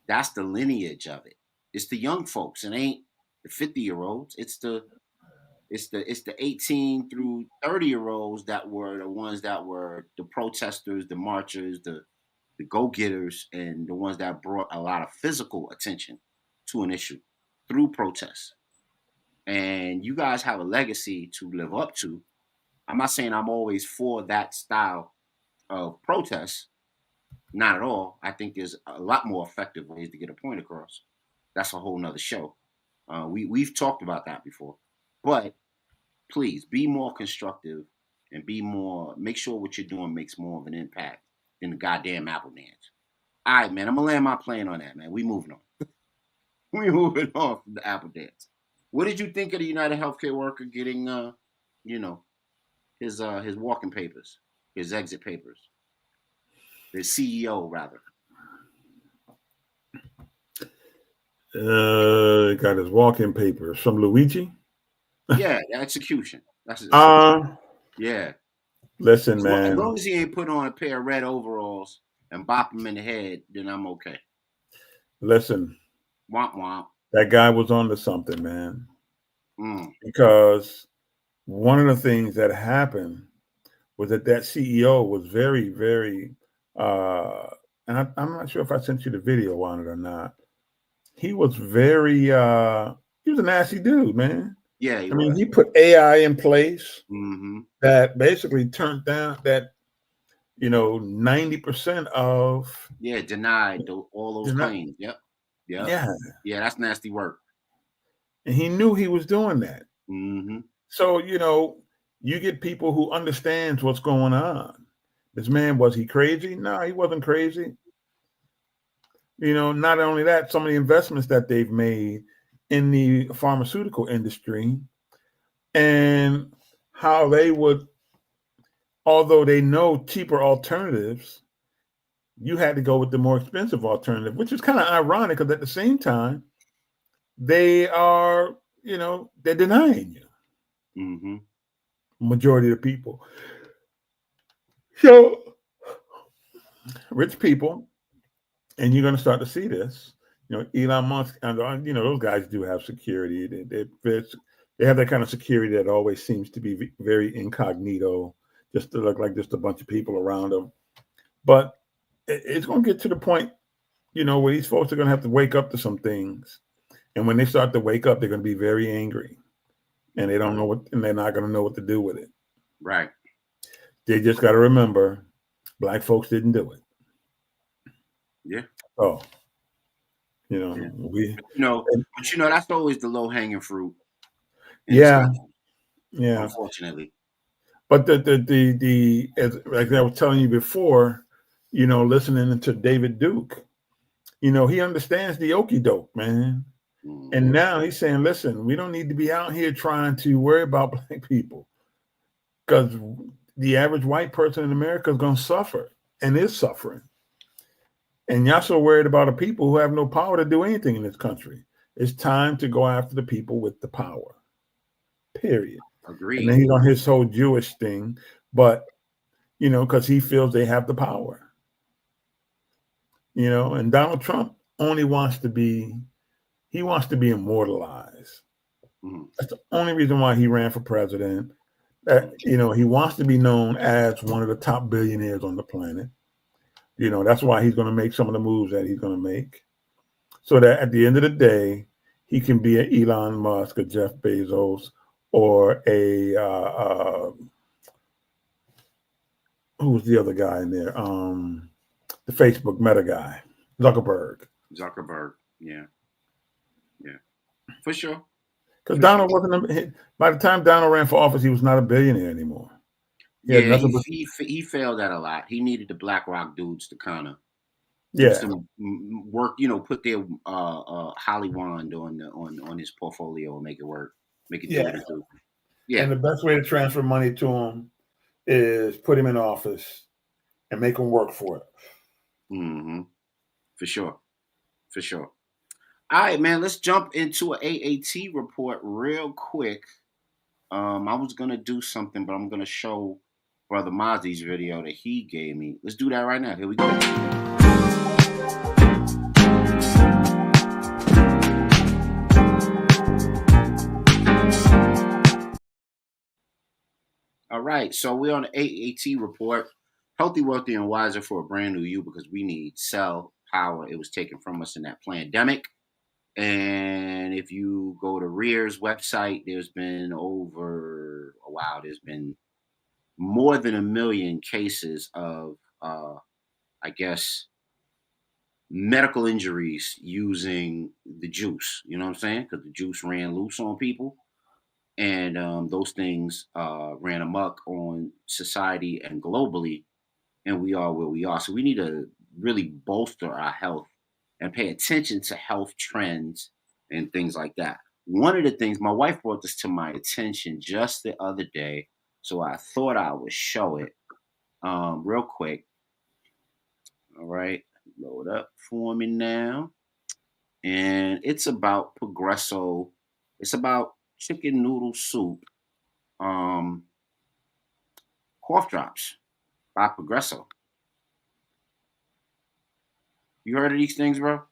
That's the lineage of it. It's the young folks. It ain't the 50-year-olds. It's the 18 through 30-year-olds that were the ones that were the protesters, the marchers, the go-getters, and the ones that brought a lot of physical attention to an issue through protests. And you guys have a legacy to live up to. I'm not saying I'm always for that style of protest. Not at all. I think there's a lot more effective ways to get a point across. That's a whole nother show. We've talked about that before. But please be more constructive and make sure what you're doing makes more of an impact than the goddamn Apple dance. All right, man. I'm gonna land my plane on that, man. We moving on. We moving on from the Apple dance. What did you think of the United Healthcare worker getting his walking papers, his exit papers? The CEO rather. Got his walking papers from Luigi. Yeah, the execution. That's yeah. Listen, man. As long as he ain't put on a pair of red overalls and bop him in the head, then I'm okay. Listen. Womp womp. That guy was on to something, man. Because one of the things that happened was that CEO was very, very and I'm not sure if I sent you the video on it or not. He was very he was a nasty dude, man. Yeah, he I mean, was. he put AI in place Mm-hmm. that basically turned down that 90% of Yeah, denied all those not, claims. Yep. Yep. yeah, Yeah, that's nasty work. and he knew he was doing that. Mm-hmm. So you get people who understands what's going on. This man, was he crazy? No, he wasn't crazy. Not only that, some of the investments that they've made in the pharmaceutical industry and how they would, although they know cheaper alternatives, you had to go with the more expensive alternative, which is kind of ironic because at the same time, they are, they're denying you, Mm-hmm. majority of the people. So rich people, and you're going to start to see this. Elon Musk, and those guys do have security. They have that kind of security that always seems to be very incognito, just to look like just a bunch of people around them. But it's going to get to the point, where these folks are going to have to wake up to some things, and when they start to wake up, they're going to be very angry, and they don't know what, and they're not going to know what to do with it. Right. They just got to remember, black folks didn't do it. Yeah. Oh. Yeah. But that's always the low hanging fruit. Yeah. Yeah. Unfortunately. But the as like I was telling you before, listening to David Duke, he understands the okie doke, man. Mm-hmm. And now he's saying, listen, we don't need to be out here trying to worry about black people because the average white person in America is going to suffer and is suffering. And y'all so worried about the people who have no power to do anything in this country. It's time to go after the people with the power. Period. Agreed. And then he's on his whole Jewish thing, but because he feels they have the power. And Donald Trump only wants to be immortalized. Mm-hmm. That's the only reason why he ran for president. He wants to be known as one of the top billionaires on the planet. That's why he's going to make some of the moves that he's going to make. So that at the end of the day, he can be an Elon Musk, a Jeff Bezos, or a who was the other guy in there? The Facebook Meta guy, Zuckerberg. Yeah, for sure. Because Donald wasn't. By the time Donald ran for office, he was not a billionaire anymore. He failed at a lot. He needed the BlackRock dudes to kind of do some work, put their Hollywood on his portfolio and make it work, make it do what it do. Yeah. And the best way to transfer money to him is put him in office and make him work for it. Mm-hmm. For sure. All right, man. Let's jump into an AAT report real quick. I was gonna do something, but I'm gonna show Brother Mozzie's video that he gave me. Let's do that right now. Here we go. All right, so we're on the AAT report. Healthy, wealthy, and wiser for a brand new you because we need cell power. It was taken from us in that pandemic. And if you go to REAR's website, there's been there's been more than 1 million cases of, I guess, medical injuries using the juice. You know what I'm saying? Because the juice ran loose on people. And those things ran amok on society and globally. And we are where we are. So we need to really bolster our health and pay attention to health trends and things like that. One of the things, my wife brought this to my attention just the other day, so I thought I would show it real quick. All right, load up for me now. And it's about Progresso. It's about chicken noodle soup, um, cough drops by Progresso. You heard of these things, bro?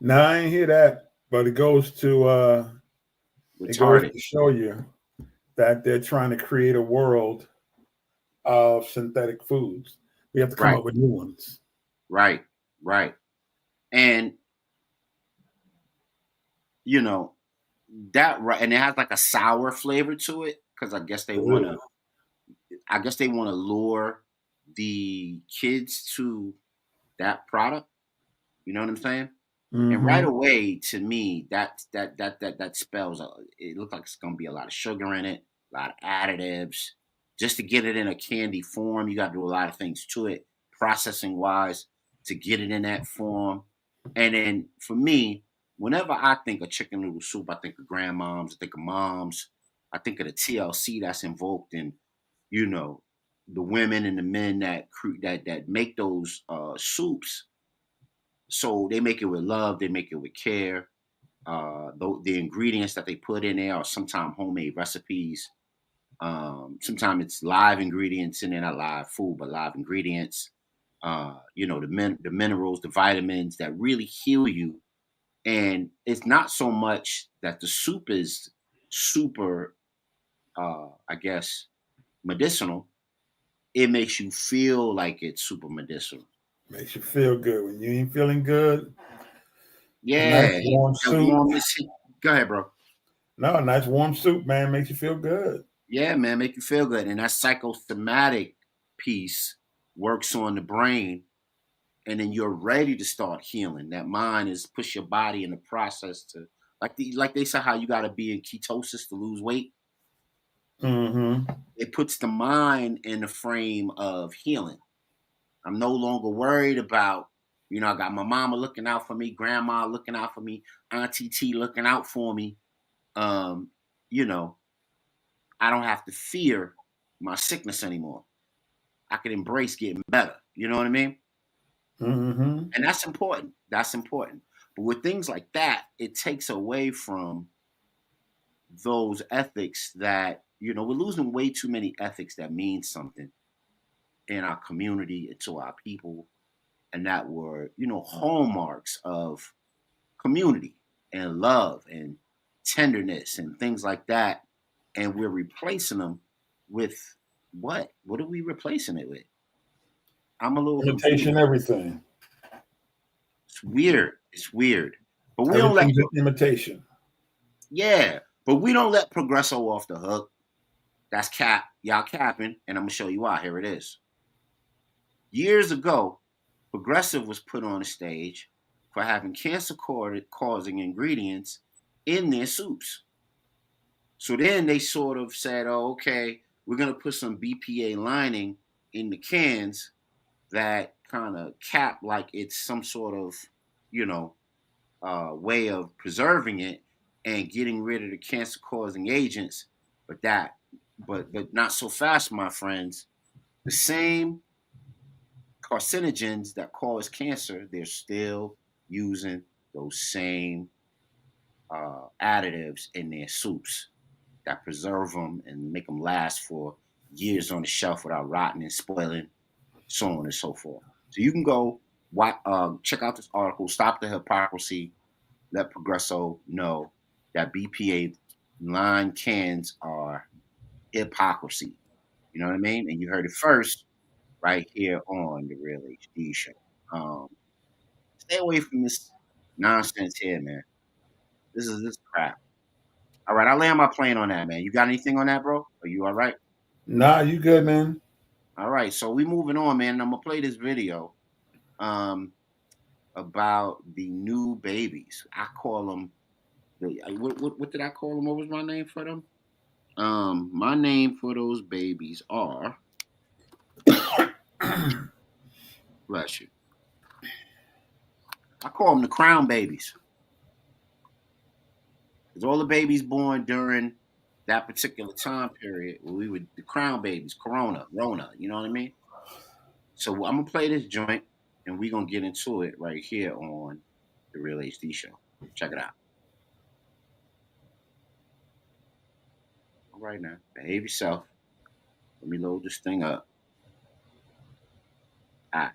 No, I ain't hear that, but it goes to show you that they're trying to create a world of synthetic foods. We have to come up with new ones. Right, right. And you know that right, and it has like a sour flavor to it because Ooh. I guess they want to lure the kids to that product. You know what I'm saying? And right Mm-hmm. away, to me, that spells. It looks like it's gonna be a lot of sugar in it, a lot of additives. Just to get it in a candy form, you got to do a lot of things to it, processing wise, to get it in that form. And then for me, whenever I think of chicken noodle soup, I think of grandmoms, I think of moms, I think of the TLC that's invoked in, you know, the women and the men that make those soups. So they make it with love, they make it with care. The ingredients that they put in there are sometimes homemade recipes. Sometimes it's live ingredients in there, not live food, but live ingredients. The minerals, the vitamins that really heal you. And it's not so much that the soup is super, I guess, medicinal. It makes you feel like it's super medicinal. Makes you feel good when you ain't feeling good. A nice Yeah, warm that soup. warmness. Go ahead, bro. No, a nice warm soup, man, makes you feel good. Yeah, man, make you feel good. And that psychosomatic piece works on the brain, and then you're ready to start healing. That mind is push your body in the process to like they say how you gotta be in ketosis to lose weight. Mm-hmm. It puts the mind in the frame of healing. I'm no longer worried about, I got my mama looking out for me, grandma looking out for me, Auntie T looking out for me. Um, you know, I don't have to fear my sickness anymore. I can embrace getting better. You know what I mean? Mm-hmm. And that's important. That's important. But with things like that, it takes away from those ethics that, we're losing way too many ethics that mean something in our community and to our people, and that were, hallmarks of community and love and tenderness and things like that. And we're replacing them with what? What are we replacing it with? I'm a little confused. Imitation everything. It's weird. It's weird. But we don't let Everything's an imitation. yeah, but we don't let Progresso off the hook. That's cap. Y'all capping, and I'm gonna show you why. Here it is. Years ago, Progressive was put on the stage for having cancer causing ingredients in their soups. So then they sort of said, oh, okay, we're gonna put some BPA lining in the cans that kind of cap like it's some sort of, you know, way of preserving it and getting rid of the cancer causing agents, but not so fast, my friends. The same carcinogens that cause cancer, they're still using those same additives in their soups that preserve them and make them last for years on the shelf without rotting and spoiling, so on and so forth. So you can go check out this article, Stop the Hypocrisy, let Progresso know that BPA line cans are hypocrisy. You know what I mean? And you heard it first right here on the Real HD Show. Um, Stay away from this nonsense here, man. This is crap. All right, I'll land my plane on that, man. You got anything on that, bro? Are you all right? Nah, you good, man. All right, so we moving on, man. And I'm gonna play this video um, about the new babies. I call them what did I call them? What was my name for them? My name for those babies are bless you. I call them the crown babies because all the babies born during that particular time period, we were the crown babies, Corona, Rona. You know what I mean? So I'm gonna play this joint, and we're gonna get into it right here on the Real HD Show. Check it out. All right now, behave yourself. Let me load this thing up. All right.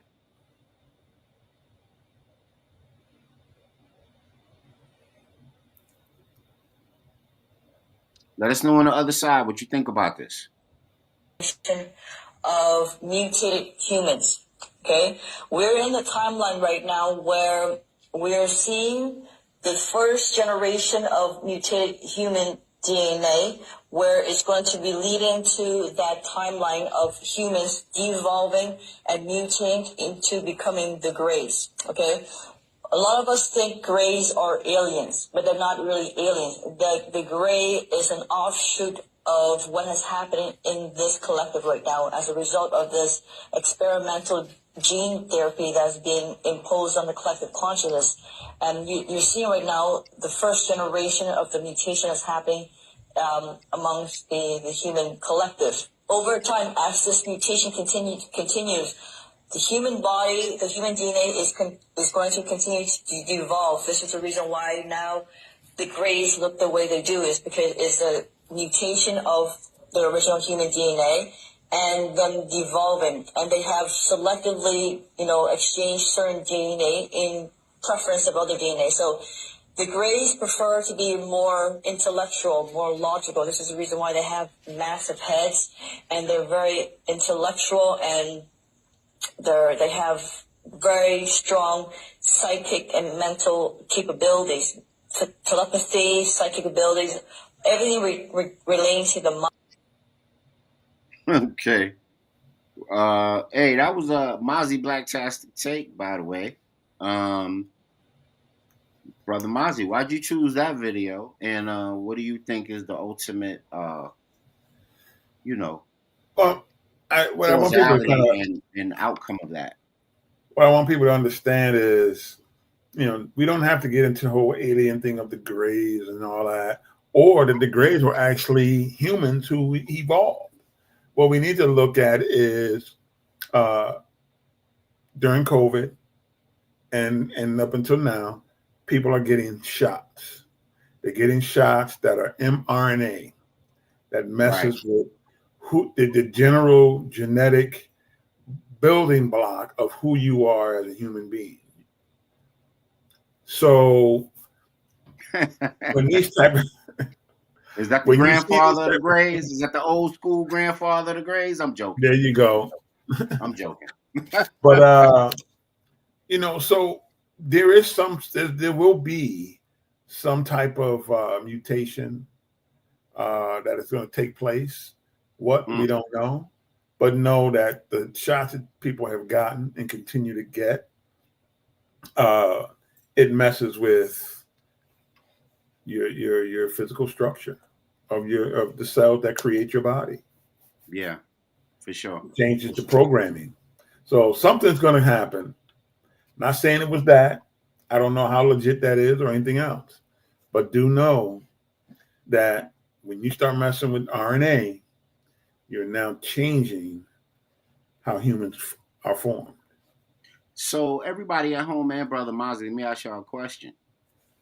Let us know on the other side what you think about this. Of mutated humans. Okay, we're in the timeline right now where we're seeing the first generation of mutated human DNA, where it's going to be leading to that timeline of humans devolving and mutating into becoming the Greys. Okay, a lot of us think Greys are aliens, but they're not really aliens. The Grey is an offshoot of what has happened in this collective right now as a result of this experimental gene therapy that's being imposed on the collective consciousness. And you're seeing right now the first generation of the mutation that's happening amongst the human collective. Over time, as this mutation continues, the human body, the human DNA is going to continue to evolve. This is the reason why now the Greys look the way they do, is because it's a mutation of the original human DNA and them devolving, and they have selectively, exchanged certain DNA in preference of other DNA. So the Greys prefer to be more intellectual, more logical. This is the reason why they have massive heads, and they're very intellectual, and they have very strong psychic and mental capabilities, telepathy, psychic abilities, everything relating to the mind. Okay. Hey, that was a Mozzie Blacktastic take, by the way. Um, Brother Mozzie, why'd you choose that video? And what do you think is the ultimate, you know, Well, what I want people to kind causality of, and outcome of that? what I want people to understand is, we don't have to get into the whole alien thing of the Greys and all that, or that the Greys were actually humans who evolved. What we need to look at is during COVID and up until now, people are getting shots. They're getting shots that are mRNA that Right. messes with the general genetic building block of who you are as a human being. So when these type of, Is that the when you see these grandfather of the type of Grays? things, Is that the old school grandfather of the Grays? I'm joking. there you go. I'm joking. But so there will be some type of mutation that is going to take place. What, we Mm, don't know, but know that the shots that people have gotten and continue to get, uh, it messes with your physical structure of the cells that create your body. yeah, for sure. It changes For the sure. programming. So something's going to happen. Not saying it was that. I don't know how legit that is or anything else, but do know that when you start messing with RNA, you're now changing how humans are formed. So everybody at home, man, Brother Mozzie, let me ask y'all a question.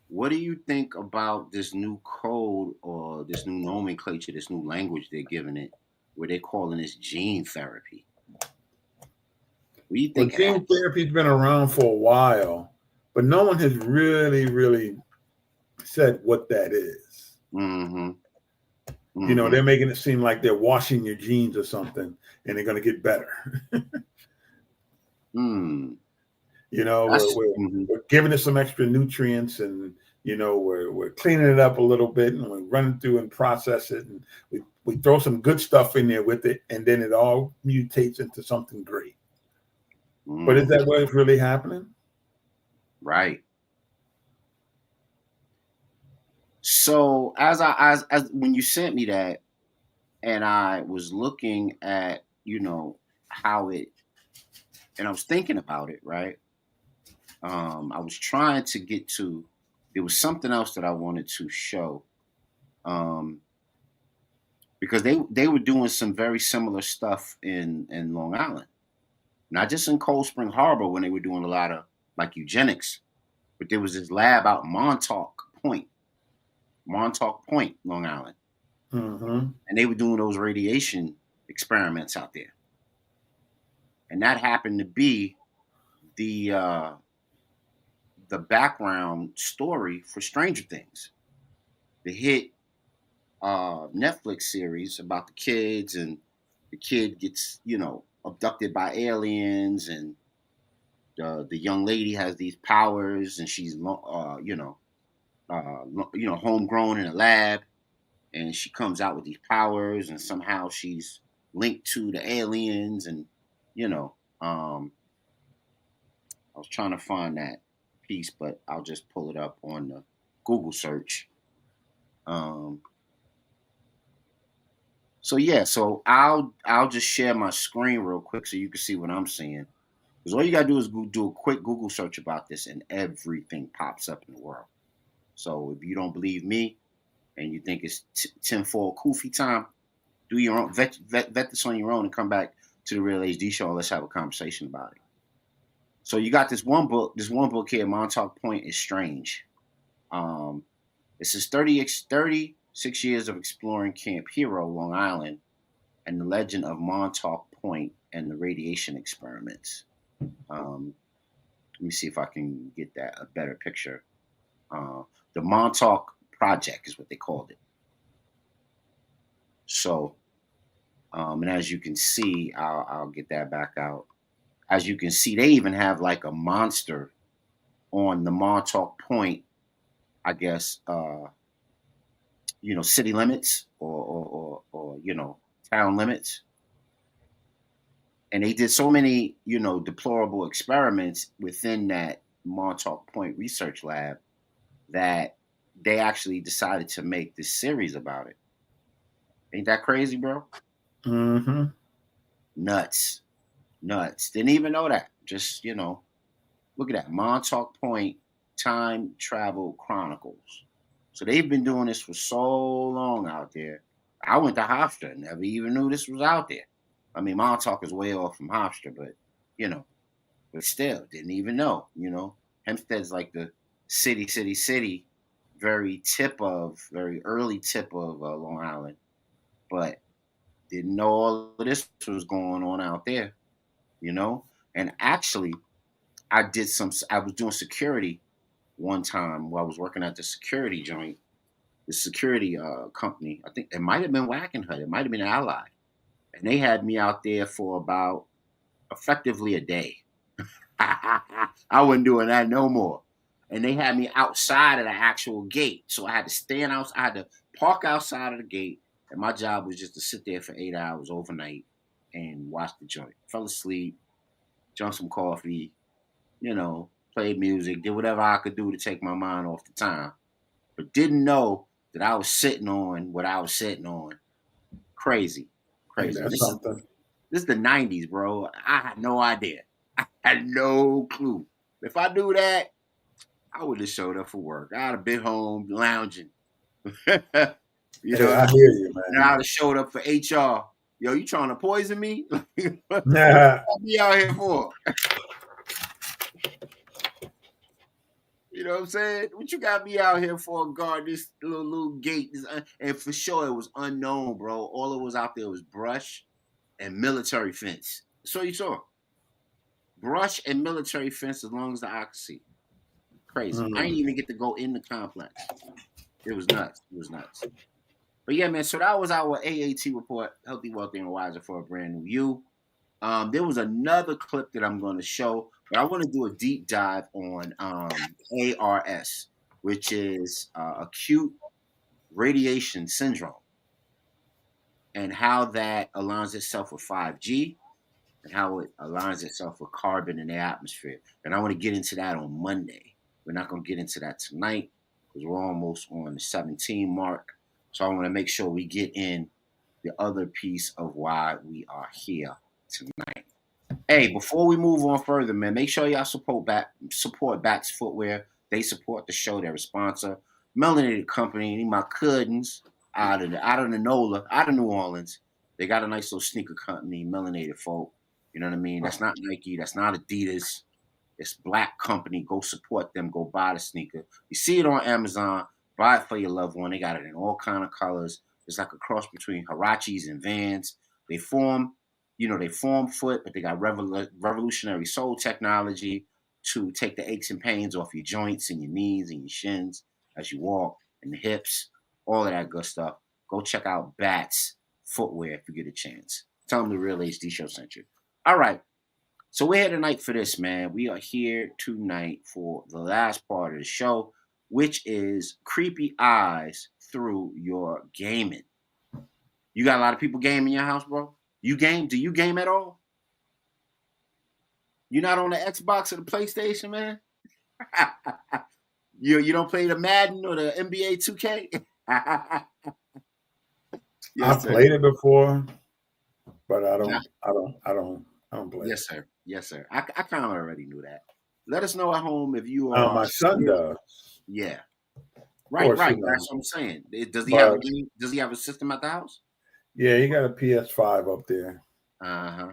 What do you think about this new code or this new nomenclature, this new language they're giving it, where they're calling this gene therapy? What do you Well, think of that? gene therapy's been around for a while, but no one has really said what that is. Mm-hmm. Mm-hmm. They're making it seem like they're washing your genes or something, and they're going to get better. Mm. We're, That's we're, mhm. we're giving it some extra nutrients, and we're cleaning it up a little bit, and we run it through and process it, and we throw some good stuff in there with it, and then it all mutates into something great. But is that Mhm. what is really happening? Right. So as when you sent me that, and I was looking at how it, and I was thinking about it, right? I was trying to get to. There was something else that I wanted to show, um, because they were doing some very similar stuff in Long Island, not just in Cold Spring Harbor when they were doing a lot of like eugenics, but there was this lab out in Point, Montauk Point, Long Island, Mm-hmm. and they were doing those radiation experiments out there, and that happened to be the uh, the background story for Stranger Things, the hit Netflix series about the kids, and the kid gets abducted by aliens, and The young lady has these powers, and she's homegrown in a lab, and she comes out with these powers, and somehow she's linked to the aliens, and you know, I was trying to find that piece, but I'll just pull it up on the Google search. Um, so yeah, so I'll just share my screen real quick so you can see what I'm seeing. Because all you gotta do is do a quick Google search about this, and everything pops up in the world. So if you don't believe me and you think it's tinfoil kufi time, do your own vet this on your own and come back to the Real HD show and let's have a conversation about it. So you got this one book here, Montauk Point is Strange. Um, it says 36 years of exploring Camp Hero, Long Island, and the legend of Montauk Point and the radiation experiments. Um, Let me see if I can get that a better picture. Uh, the Montauk Project is what they called it. So, and as you can see, I'll get that back out. As you can see, they even have like a monster on the Montauk Point, I guess, city limits or town limits. And they did so many, deplorable experiments within that Montauk Point research lab that they actually decided to make this series about it. Ain't that crazy, bro? Mm-hmm. Nuts. Nuts. Didn't even know that. Just, look at that. Montauk Point Time Travel Chronicles. So they've been doing this for so long out there. I went to Hofstra, never even knew this was out there. I mean, Montauk is way off from Hofstra, you know, but still, didn't even know, Hempstead's like the city, very early tip of Long Island, but didn't know all of this was going on out there, you know? And actually, I was doing security one time while I was working at the security joint, the security company. I think it might have been Wackenhut, it might have been Allied. And they had me out there for about effectively a day. I wasn't doing that no more. And they had me outside of the actual gate. So I had to stand out, I had to park outside of the gate. And my job was just to sit there for 8 hours overnight and watch the joint. Fell asleep, drunk some coffee, played music, did whatever I could do to take my mind off the time. But didn't know that I was sitting on what I was sitting on. Crazy. Ain't Crazy. that something? This is the 90s, bro. I had no idea. I had no clue. If I knew that, I would have showed up for work. I'd have been home lounging. you know, Yeah, I hear you, and I'd man. have showed up for HR. Yo, you trying to poison me? What Nah. be out here for? You know what I'm saying? What you got me out here for? Guard this little gate, and for sure it was unknown, bro. All it was out there was brush and military fence. So you saw brush and military fence as long as the eye could see. Crazy. I didn't Mm. even get to go in the complex. It was nuts. It was nuts. But yeah, man. So that was our AAT report, healthy, wealthy, and wiser for a brand new you. There was another clip that I'm going to show, but I want to do a deep dive on ARS, which is acute radiation syndrome, and how that aligns itself with 5G and how it aligns itself with carbon in the atmosphere. And I want to get into that on Monday. We're not going to get into that tonight because we're almost on the 17 mark. So I want to make sure we get in the other piece of why we are here tonight. Hey, before we move on further, man, make sure y'all support Bats Footwear. They support the show. They're a sponsor. Melanated Company, my cousins out of the NOLA, out of New Orleans. They got a nice little sneaker company, Melanated folk. You know what I mean? That's not Nike. That's not Adidas. It's black company. Go support them. Go buy the sneaker. You see it on Amazon. Buy it for your loved one. They got it in all kind of colors. It's like a cross between Harachis and Vans. They form, they form foot, but they got revolutionary sole technology to take the aches and pains off your joints and your knees and your shins as you walk and the hips, all of that good stuff. Go check out Bats Footwear if you get a chance. Tell them the Real HD Show sent you. All right. So we're here tonight for this, man. We are here tonight for the last part of the show, which is creepy eyes through your gaming. You got a lot of people game in your house, bro? You game? Do you game at all? You're not on the Xbox or the PlayStation, man? You don't play the Madden or the NBA 2K? I Yes, sir. played it before, but I Nah. don't play Yes, it. sir. Yes, sir. I kind of already knew that. Let us know at home if you My are. son does. Yeah. Of Right, course, right. you know. That's what I'm saying. Does he have a But game? Does he have a system at the house? yeah, he got a PS5 up there. Uh-huh.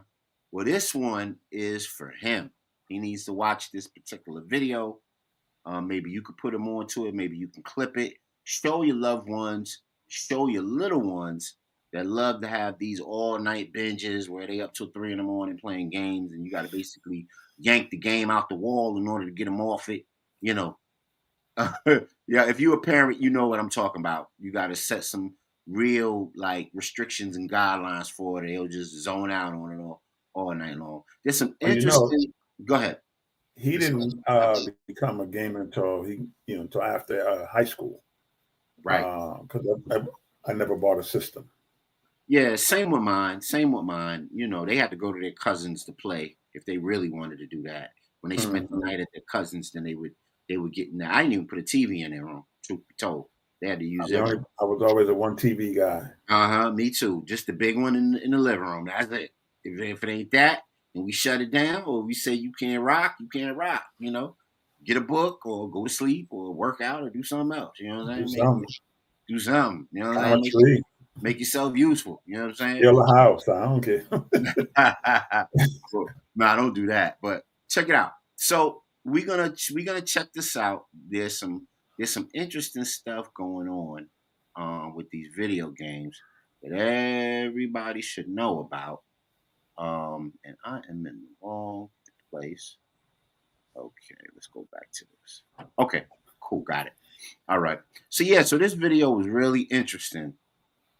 Well, this one is for him. He needs to watch this particular video. Maybe you could put him onto it. Maybe you can clip it. Show your loved ones. Show your little ones that love to have these all-night binges where they up till 3 in the morning playing games, and you got to basically yank the game out the wall in order to get them off it. You know, yeah. If you're a parent, you know what I'm talking about. You got to set some real like restrictions and guidelines for it. They'll just zone out on it all night long. There's some Well, interesting. Go ahead. he There's some, didn't become a gamer until after high school. right. Because I never bought a system. Yeah, same with mine. Same with mine. You know, they had to go to their cousins to play if they really wanted to do that. When they spent the Mhm. night at their cousins, then they would get in there. I didn't even put a TV in their room. Truth be told, they had to use their room. I was always a one TV guy. Me too. Just the big one in the living room. That's it. If it ain't that, and we shut it down, or we say you can't rock, you can't rock. You know, get a book or go to sleep or work out or do something else. You know what I'm Do saying? something. Do something. You know what Climb I'm a saying? tree. Make yourself useful. You know what I'm saying? Build a house. I don't care. Well, no, I don't do that. But check it out. So we're gonna check this out. There's some interesting stuff going on with these video games that everybody should know about. And I am in the wrong place. Okay, let's go back to this. Okay, cool, got it. All right. So yeah, so this video was really interesting.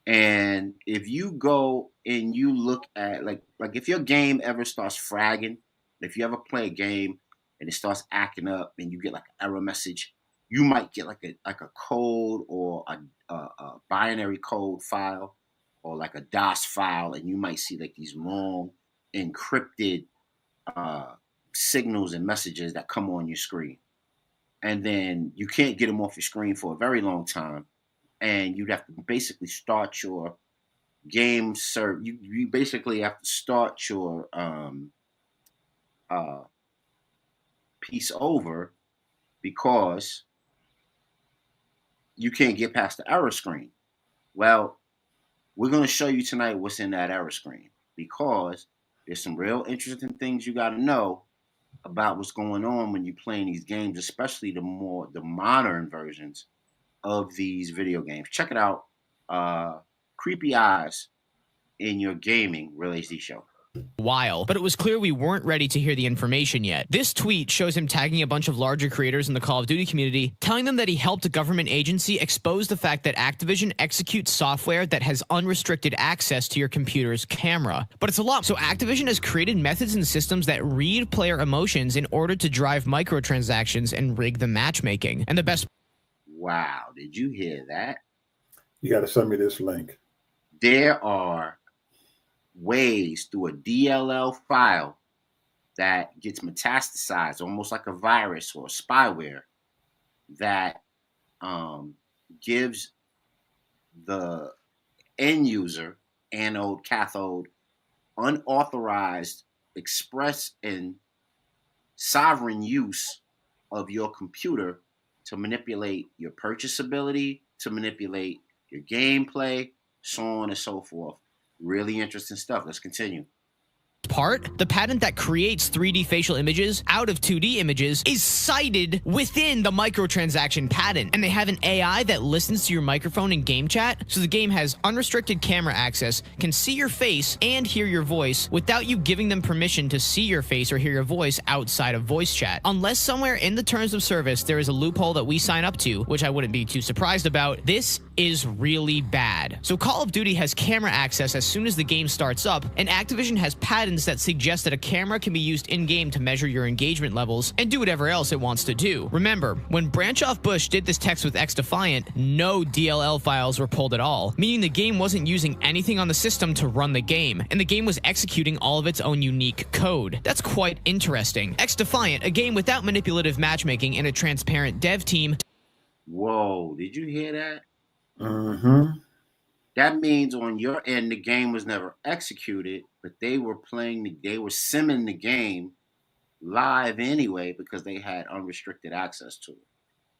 And if you go and you look at like if your game ever starts fragging, if you ever play a game and it starts acting up and you get like an error message, you might get like a code or a binary code file or like a DOS file, and you might see like these long encrypted uh, signals and messages that come on your screen, and then you can't get them off your screen for a very long time, and you'd have to basically start your game serve. You basically have to start your uh, piece over because you can't get past the error screen. Well, we're going to show you tonight what's in that error screen because there's some real interesting things you got to know about what's going on when you're playing these games, especially the modern versions of these video games. Check it out. Creepy Eyes in Your Gaming Release Show. While, but it was clear we weren't ready to hear the information yet. This tweet shows him tagging a bunch of larger creators in the Call of Duty community, telling them that he helped a government agency expose the fact that Activision executes software that has unrestricted access to your computer's camera. But it's a lot. So Activision has created methods and systems that read player emotions in order to drive microtransactions and rig the matchmaking. And the best... Wow, did you hear that? You got to send me this link. There are ways through a DLL file that gets metastasized, almost like a virus or a spyware, that gives the end user, anode, cathode, unauthorized, express and sovereign use of your computer to manipulate your purchasability, to manipulate your gameplay, so on and so forth. Really interesting stuff. Let's continue. Part, the patent that creates 3D facial images out of 2D images is cited within the microtransaction patent. And they have an AI that listens to your microphone in game chat, so the game has unrestricted camera access, can see your face and hear your voice without you giving them permission to see your face or hear your voice outside of voice chat. Unless somewhere in the terms of service there is a loophole that we sign up to, which I wouldn't be too surprised about, this is really bad. So Call of Duty has camera access as soon as the game starts up, and Activision has patents that suggest that a camera can be used in-game to measure your engagement levels and do whatever else it wants to do. Remember, when Branchoff Bush did this text with XDefiant, no DLL files were pulled at all, meaning the game wasn't using anything on the system to run the game, and the game was executing all of its own unique code. That's quite interesting. XDefiant, a game without manipulative matchmaking and a transparent dev team. Whoa, did you hear that? Mm-hmm. That means on your end, the game was never executed, but they were simming the game live anyway because they had unrestricted access to it.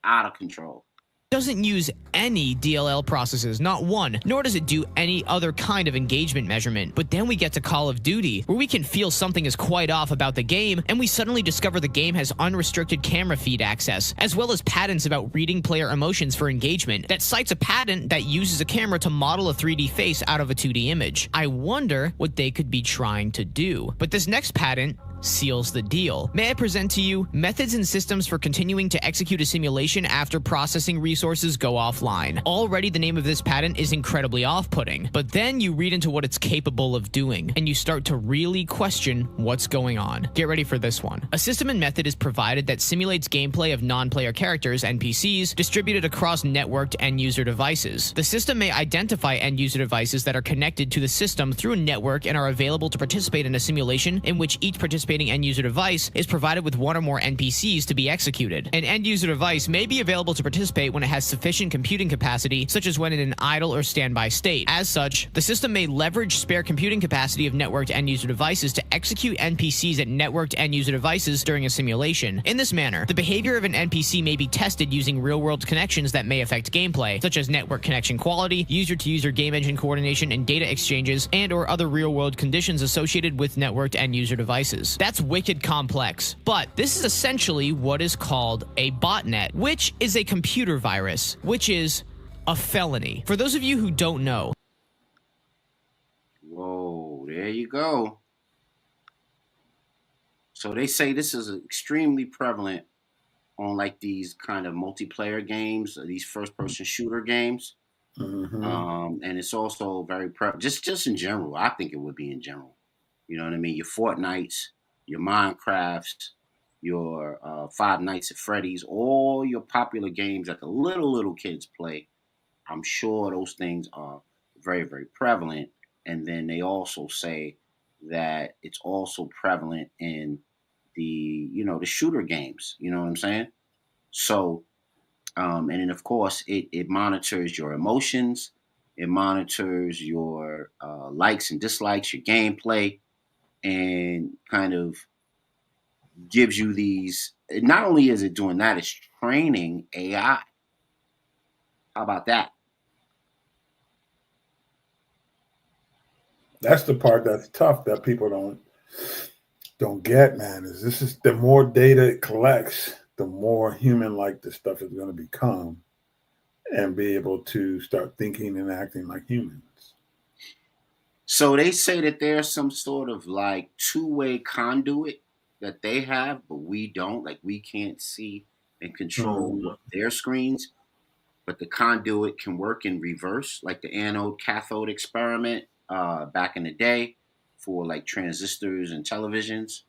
Out of control. Doesn't use any DLL processes, not one, nor does it do any other kind of engagement measurement. But then we get to Call of Duty, where we can feel something is quite off about the game, and we suddenly discover the game has unrestricted camera feed access, as well as patents about reading player emotions for engagement that cites a patent that uses a camera to model a 3D face out of a 2D image. I wonder what they could be trying to do. But this next patent seals the deal. May I present to you methods and systems for continuing to execute a simulation after processing resources go offline. Already the name of this patent is incredibly off-putting, but then you read into what it's capable of doing, and you start to really question what's going on. Get ready for this one. A system and method is provided that simulates gameplay of non-player characters, NPCs, distributed across networked end-user devices. The system may identify end-user devices that are connected to the system through a network and are available to participate in a simulation in which each participating end-user device is provided with one or more NPCs to be executed. An end-user device may be available to participate when it has sufficient computing capacity, such as when in an idle or standby state. As such, the system may leverage spare computing capacity of networked end-user devices to execute NPCs at networked end-user devices during a simulation. In this manner, the behavior of an NPC may be tested using real-world connections that may affect gameplay, such as network connection quality, user-to-user game engine coordination and data exchanges, and/or other real-world conditions associated with networked end-user devices. That's wicked complex, but this is essentially what is called a botnet, which is a computer virus, which is a felony. For those of you who don't know. Whoa, there you go. So they say this is extremely prevalent on like these kind of multiplayer games, these first-person shooter games. Mm-hmm. And it's also very prevalent, just in general. I think it would be in general. You know what I mean? Your Fortnites, your Minecrafts, your Five Nights at Freddy's, all your popular games that the little kids play. I'm sure those things are very, very prevalent. And then they also say that it's also prevalent in the shooter games. You know what I'm saying? So, and then of course it monitors your emotions, it monitors your likes and dislikes, your gameplay, and kind of gives you these. Not only is it doing that, it's training AI. How about that? That's the part that's tough that people don't get, man. Is the more data it collects, the more human-like this stuff is going to become, and be able to start thinking and acting like humans. So they say that there's some sort of like two-way conduit that they have, but we don't. Like we can't see and control their screens, but the conduit can work in reverse, like the anode cathode experiment back in the day for like transistors and televisions.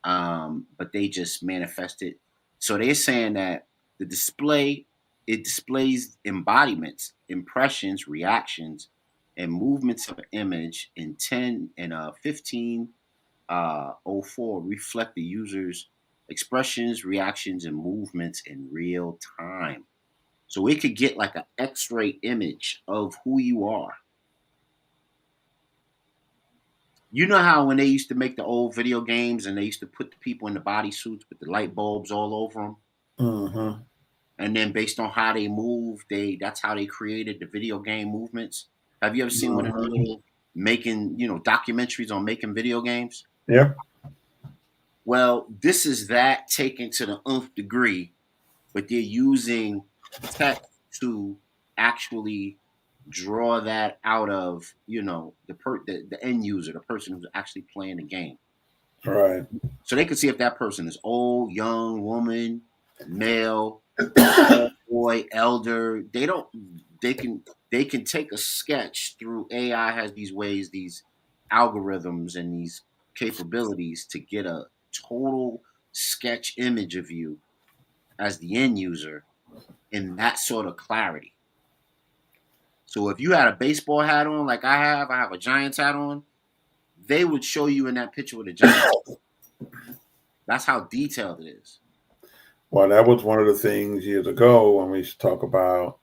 But they just manifested. So they're saying that the display, it displays embodiments, impressions, reactions, and movements of an image in 10 and 1504 reflect the user's expressions, reactions, and movements in real time. So it could get like an X-ray image of who you are. You know how when they used to make the old video games and they used to put the people in the bodysuits with the light bulbs all over them? Mm-hmm. And then based on how they move, that's how they created the video game movements. Have you ever seen one of the little making, documentaries on making video games? Yeah. Well, this is that taken to the nth degree, but they're using tech to actually draw that out of the end user, the person who's actually playing the game. Right. So they can see if that person is old, young, woman, male, boy, elder. they can they can take a sketch through AI has these ways, these algorithms and these capabilities to get a total sketch image of you as the end user in that sort of clarity. So if you had a baseball hat on, like I have a Giants hat on, they would show you in that picture with a Giants. That's how detailed it is. Well, that was one of the things years ago when we used to talk about,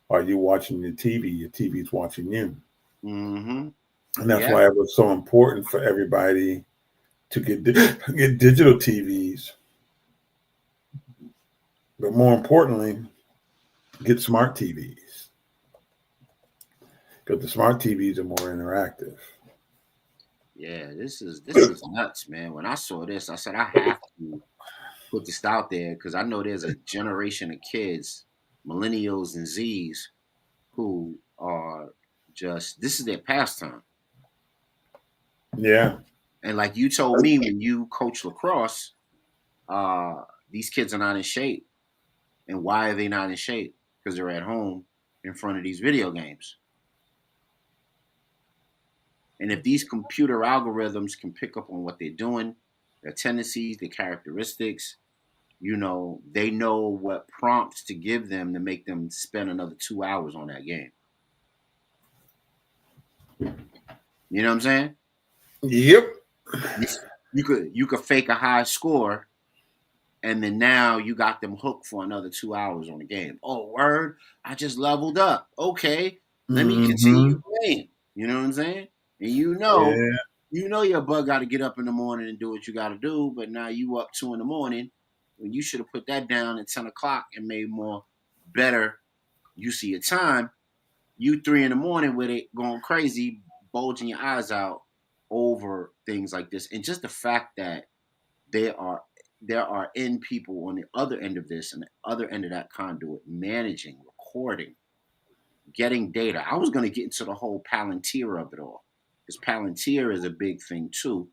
are you watching your TV? Your TV's watching you. Mm-hmm. And that's Yeah. why it was so important for everybody to get digital TVs. But more importantly, get smart TVs. Because the smart TVs are more interactive. Yeah, this is nuts, man. When I saw this, I said I have to put this out there because I know there's a generation of kids, millennials and Zs, who are just this is their pastime. Yeah. And like you told me when you coach lacrosse, these kids are not in shape. And why are they not in shape? Because they're at home in front of these video games. And if these computer algorithms can pick up on what they're doing, their tendencies, their characteristics, they know what prompts to give them to make them spend another 2 hours on that game. You know what I'm saying? Yep. You, you could fake a high score, and then now you got them hooked for another 2 hours on the game. Oh, word! I just leveled up. Okay, let me Mm-hmm. continue playing. You know what I'm saying? And Yeah. your bug got to get up in the morning and do what you got to do. But now you up 2 in the morning when you should have put that down at 10 o'clock and made more better use of your time. You 3 in the morning with it going crazy, bulging your eyes out over things like this, and just the fact that there are there are in people on the other end of this and the other end of that conduit managing, recording, getting data. I was going to get into the whole Palantir of it all because Palantir is a big thing too.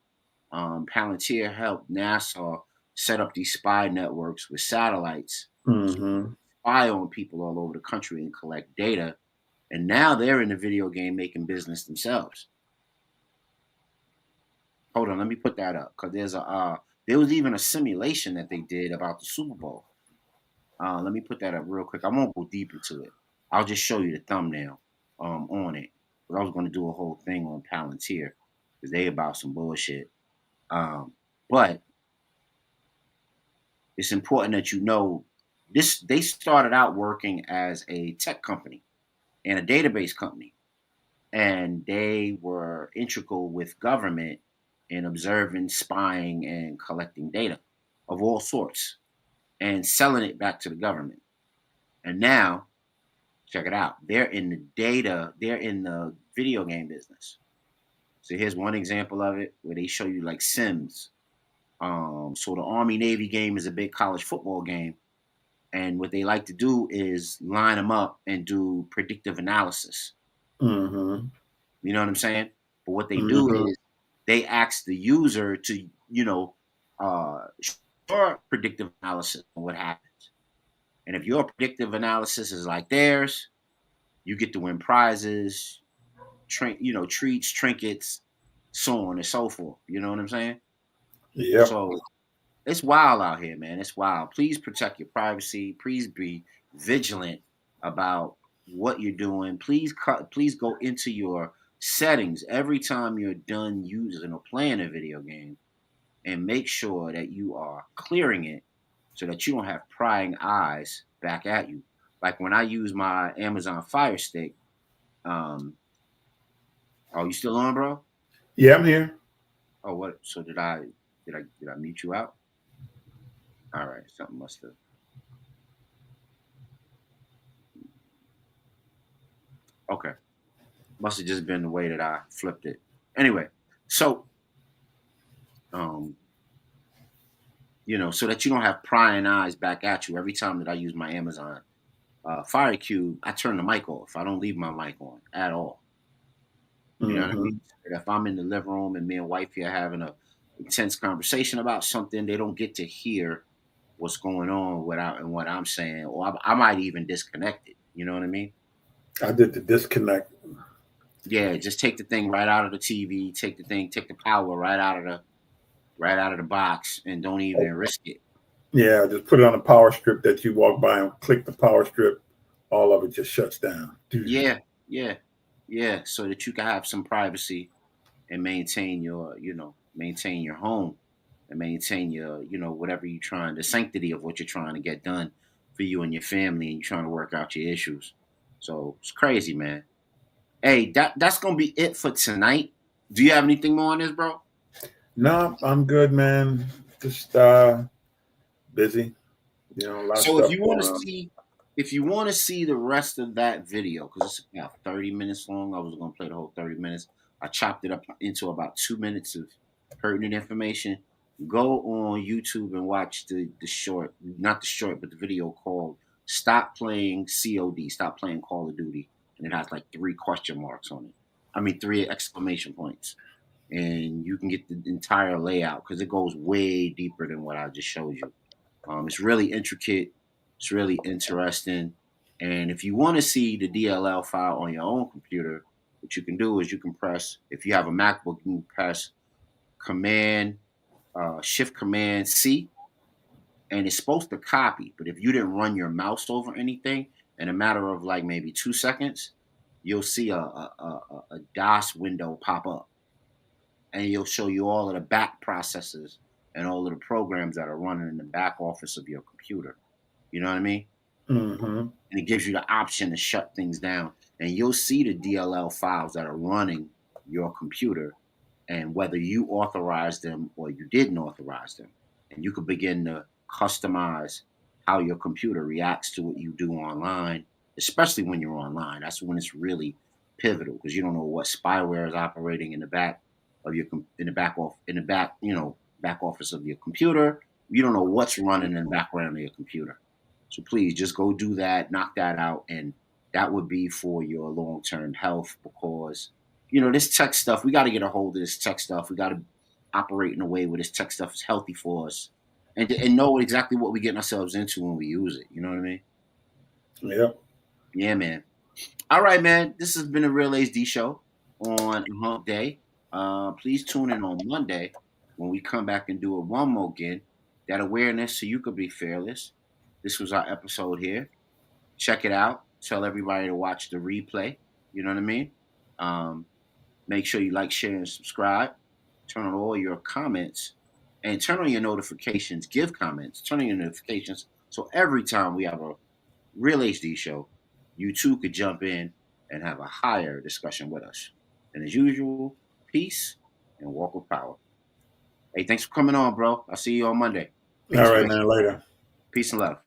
Palantir helped NASA set up these spy networks with satellites, so Mm-hmm. spy on people all over the country and collect data. And now they're in the video game making business themselves. Hold on, let me put that up because there was even a simulation that they did about the Super Bowl. Let me put that up real quick. I won't go deep into it. I'll just show you the thumbnail on it. But I was going to do a whole thing on Palantir because they about some bullshit. But it's important that you know this. They started out working as a tech company and a database company, and they were integral with government in observing, spying, and collecting data of all sorts and selling it back to the government. And now check it out. They're in the data, they're in the video game business. So here's one example of it where they show you like Sims. So the Army Navy game is a big college football game. And what they like to do is line them up and do predictive analysis. Mm-hmm. You know what I'm saying? But what they do Mm-hmm. is they ask the user to, short predictive analysis on what happens. And if your predictive analysis is like theirs, you get to win prizes, treats, trinkets, so on and so forth. You know what I'm saying? Yep. So it's wild out here, man. It's wild. Please protect your privacy. Please be vigilant about what you're doing. Please go into your settings every time you're done using or playing a video game and make sure that you are clearing it so that you don't have prying eyes back at you. Like when I use my Amazon Fire Stick, um, oh, you still on, bro? Yeah, I'm here. Oh, what? So did I mute you out? All right, something must have. Okay, must have just been the way that I flipped it. Anyway, so um, so that you don't have prying eyes back at you every time that I use my Amazon Fire Cube, I turn the mic off. I don't leave my mic on at all. You know what I Mm-hmm. mean? If I'm in the living room and me and wifey are having a intense conversation about something, they don't get to hear what's going on without and what I'm saying, or I might even disconnect it. You know what I mean? I did the disconnect. Yeah, just take the thing right out of the TV. Take the power right out of the box, and don't even risk it. Yeah, just put it on a power strip that you walk by and click the power strip. All of it just shuts down. Yeah, yeah, yeah. So that you can have some privacy and maintain your home and maintain your, whatever you're trying, the sanctity of what you're trying to get done for you and your family, and you're trying to work out your issues. So it's crazy, man. Hey, that's gonna be it for tonight. Do you have anything more on this, bro? No, I'm good, man. Just busy. A lot of So if stuff you want going to on. see, if you want to see the rest of that video, because it's about 30 minutes long, I was gonna play the whole 30 minutes. I chopped it up into about 2 minutes of pertinent information. Go on YouTube and watch the short, not the short, but the video called "Stop Playing COD," Stop Playing Call of Duty, and it has like 3 question marks on it. I mean, 3 exclamation points, and you can get the entire layout because it goes way deeper than what I just showed you. It's really intricate. It's really interesting. And if you want to see the DLL file on your own computer, what you can do is you can press, if you have a MacBook, you can press Command, Shift Command C, and it's supposed to copy. But if you didn't run your mouse over anything, in a matter of like maybe 2 seconds, you'll see a DOS window pop up, and it'll show you all of the back processes and all of the programs that are running in the back office of your computer. You know what I mean? Mm-hmm. And it gives you the option to shut things down. And you'll see the DLL files that are running your computer and whether you authorized them or you didn't authorize them. And you could begin to customize how your computer reacts to what you do online, especially when you're online. That's when it's really pivotal because you don't know what spyware is operating in the back of your in the back off in the back, back office of your computer. You don't know what's running in the background of your computer. So please just go do that, knock that out, and that would be for your long term health because this tech stuff, we got to get a hold of this tech stuff. We got to operate in a way where this tech stuff is healthy for us and know exactly what we're getting ourselves into when we use it. You know what I mean? Yep. Yeah, man. All right, man. This has been a Real HD show on Hump Day. Please tune in on Monday when we come back and do it one more again. That awareness so you could be fearless. This was our episode here. Check it out. Tell everybody to watch the replay. You know what I mean? Um, Make sure you like, share, and subscribe. Turn on all your comments and turn on your notifications. Give comments. Turn on your notifications so every time we have a Real HD show, you too could jump in and have a higher discussion with us. And as usual, peace and walk with power. Hey, thanks for coming on, bro. I'll see you on Monday. All Peace, right, man. man. Later. Peace and love.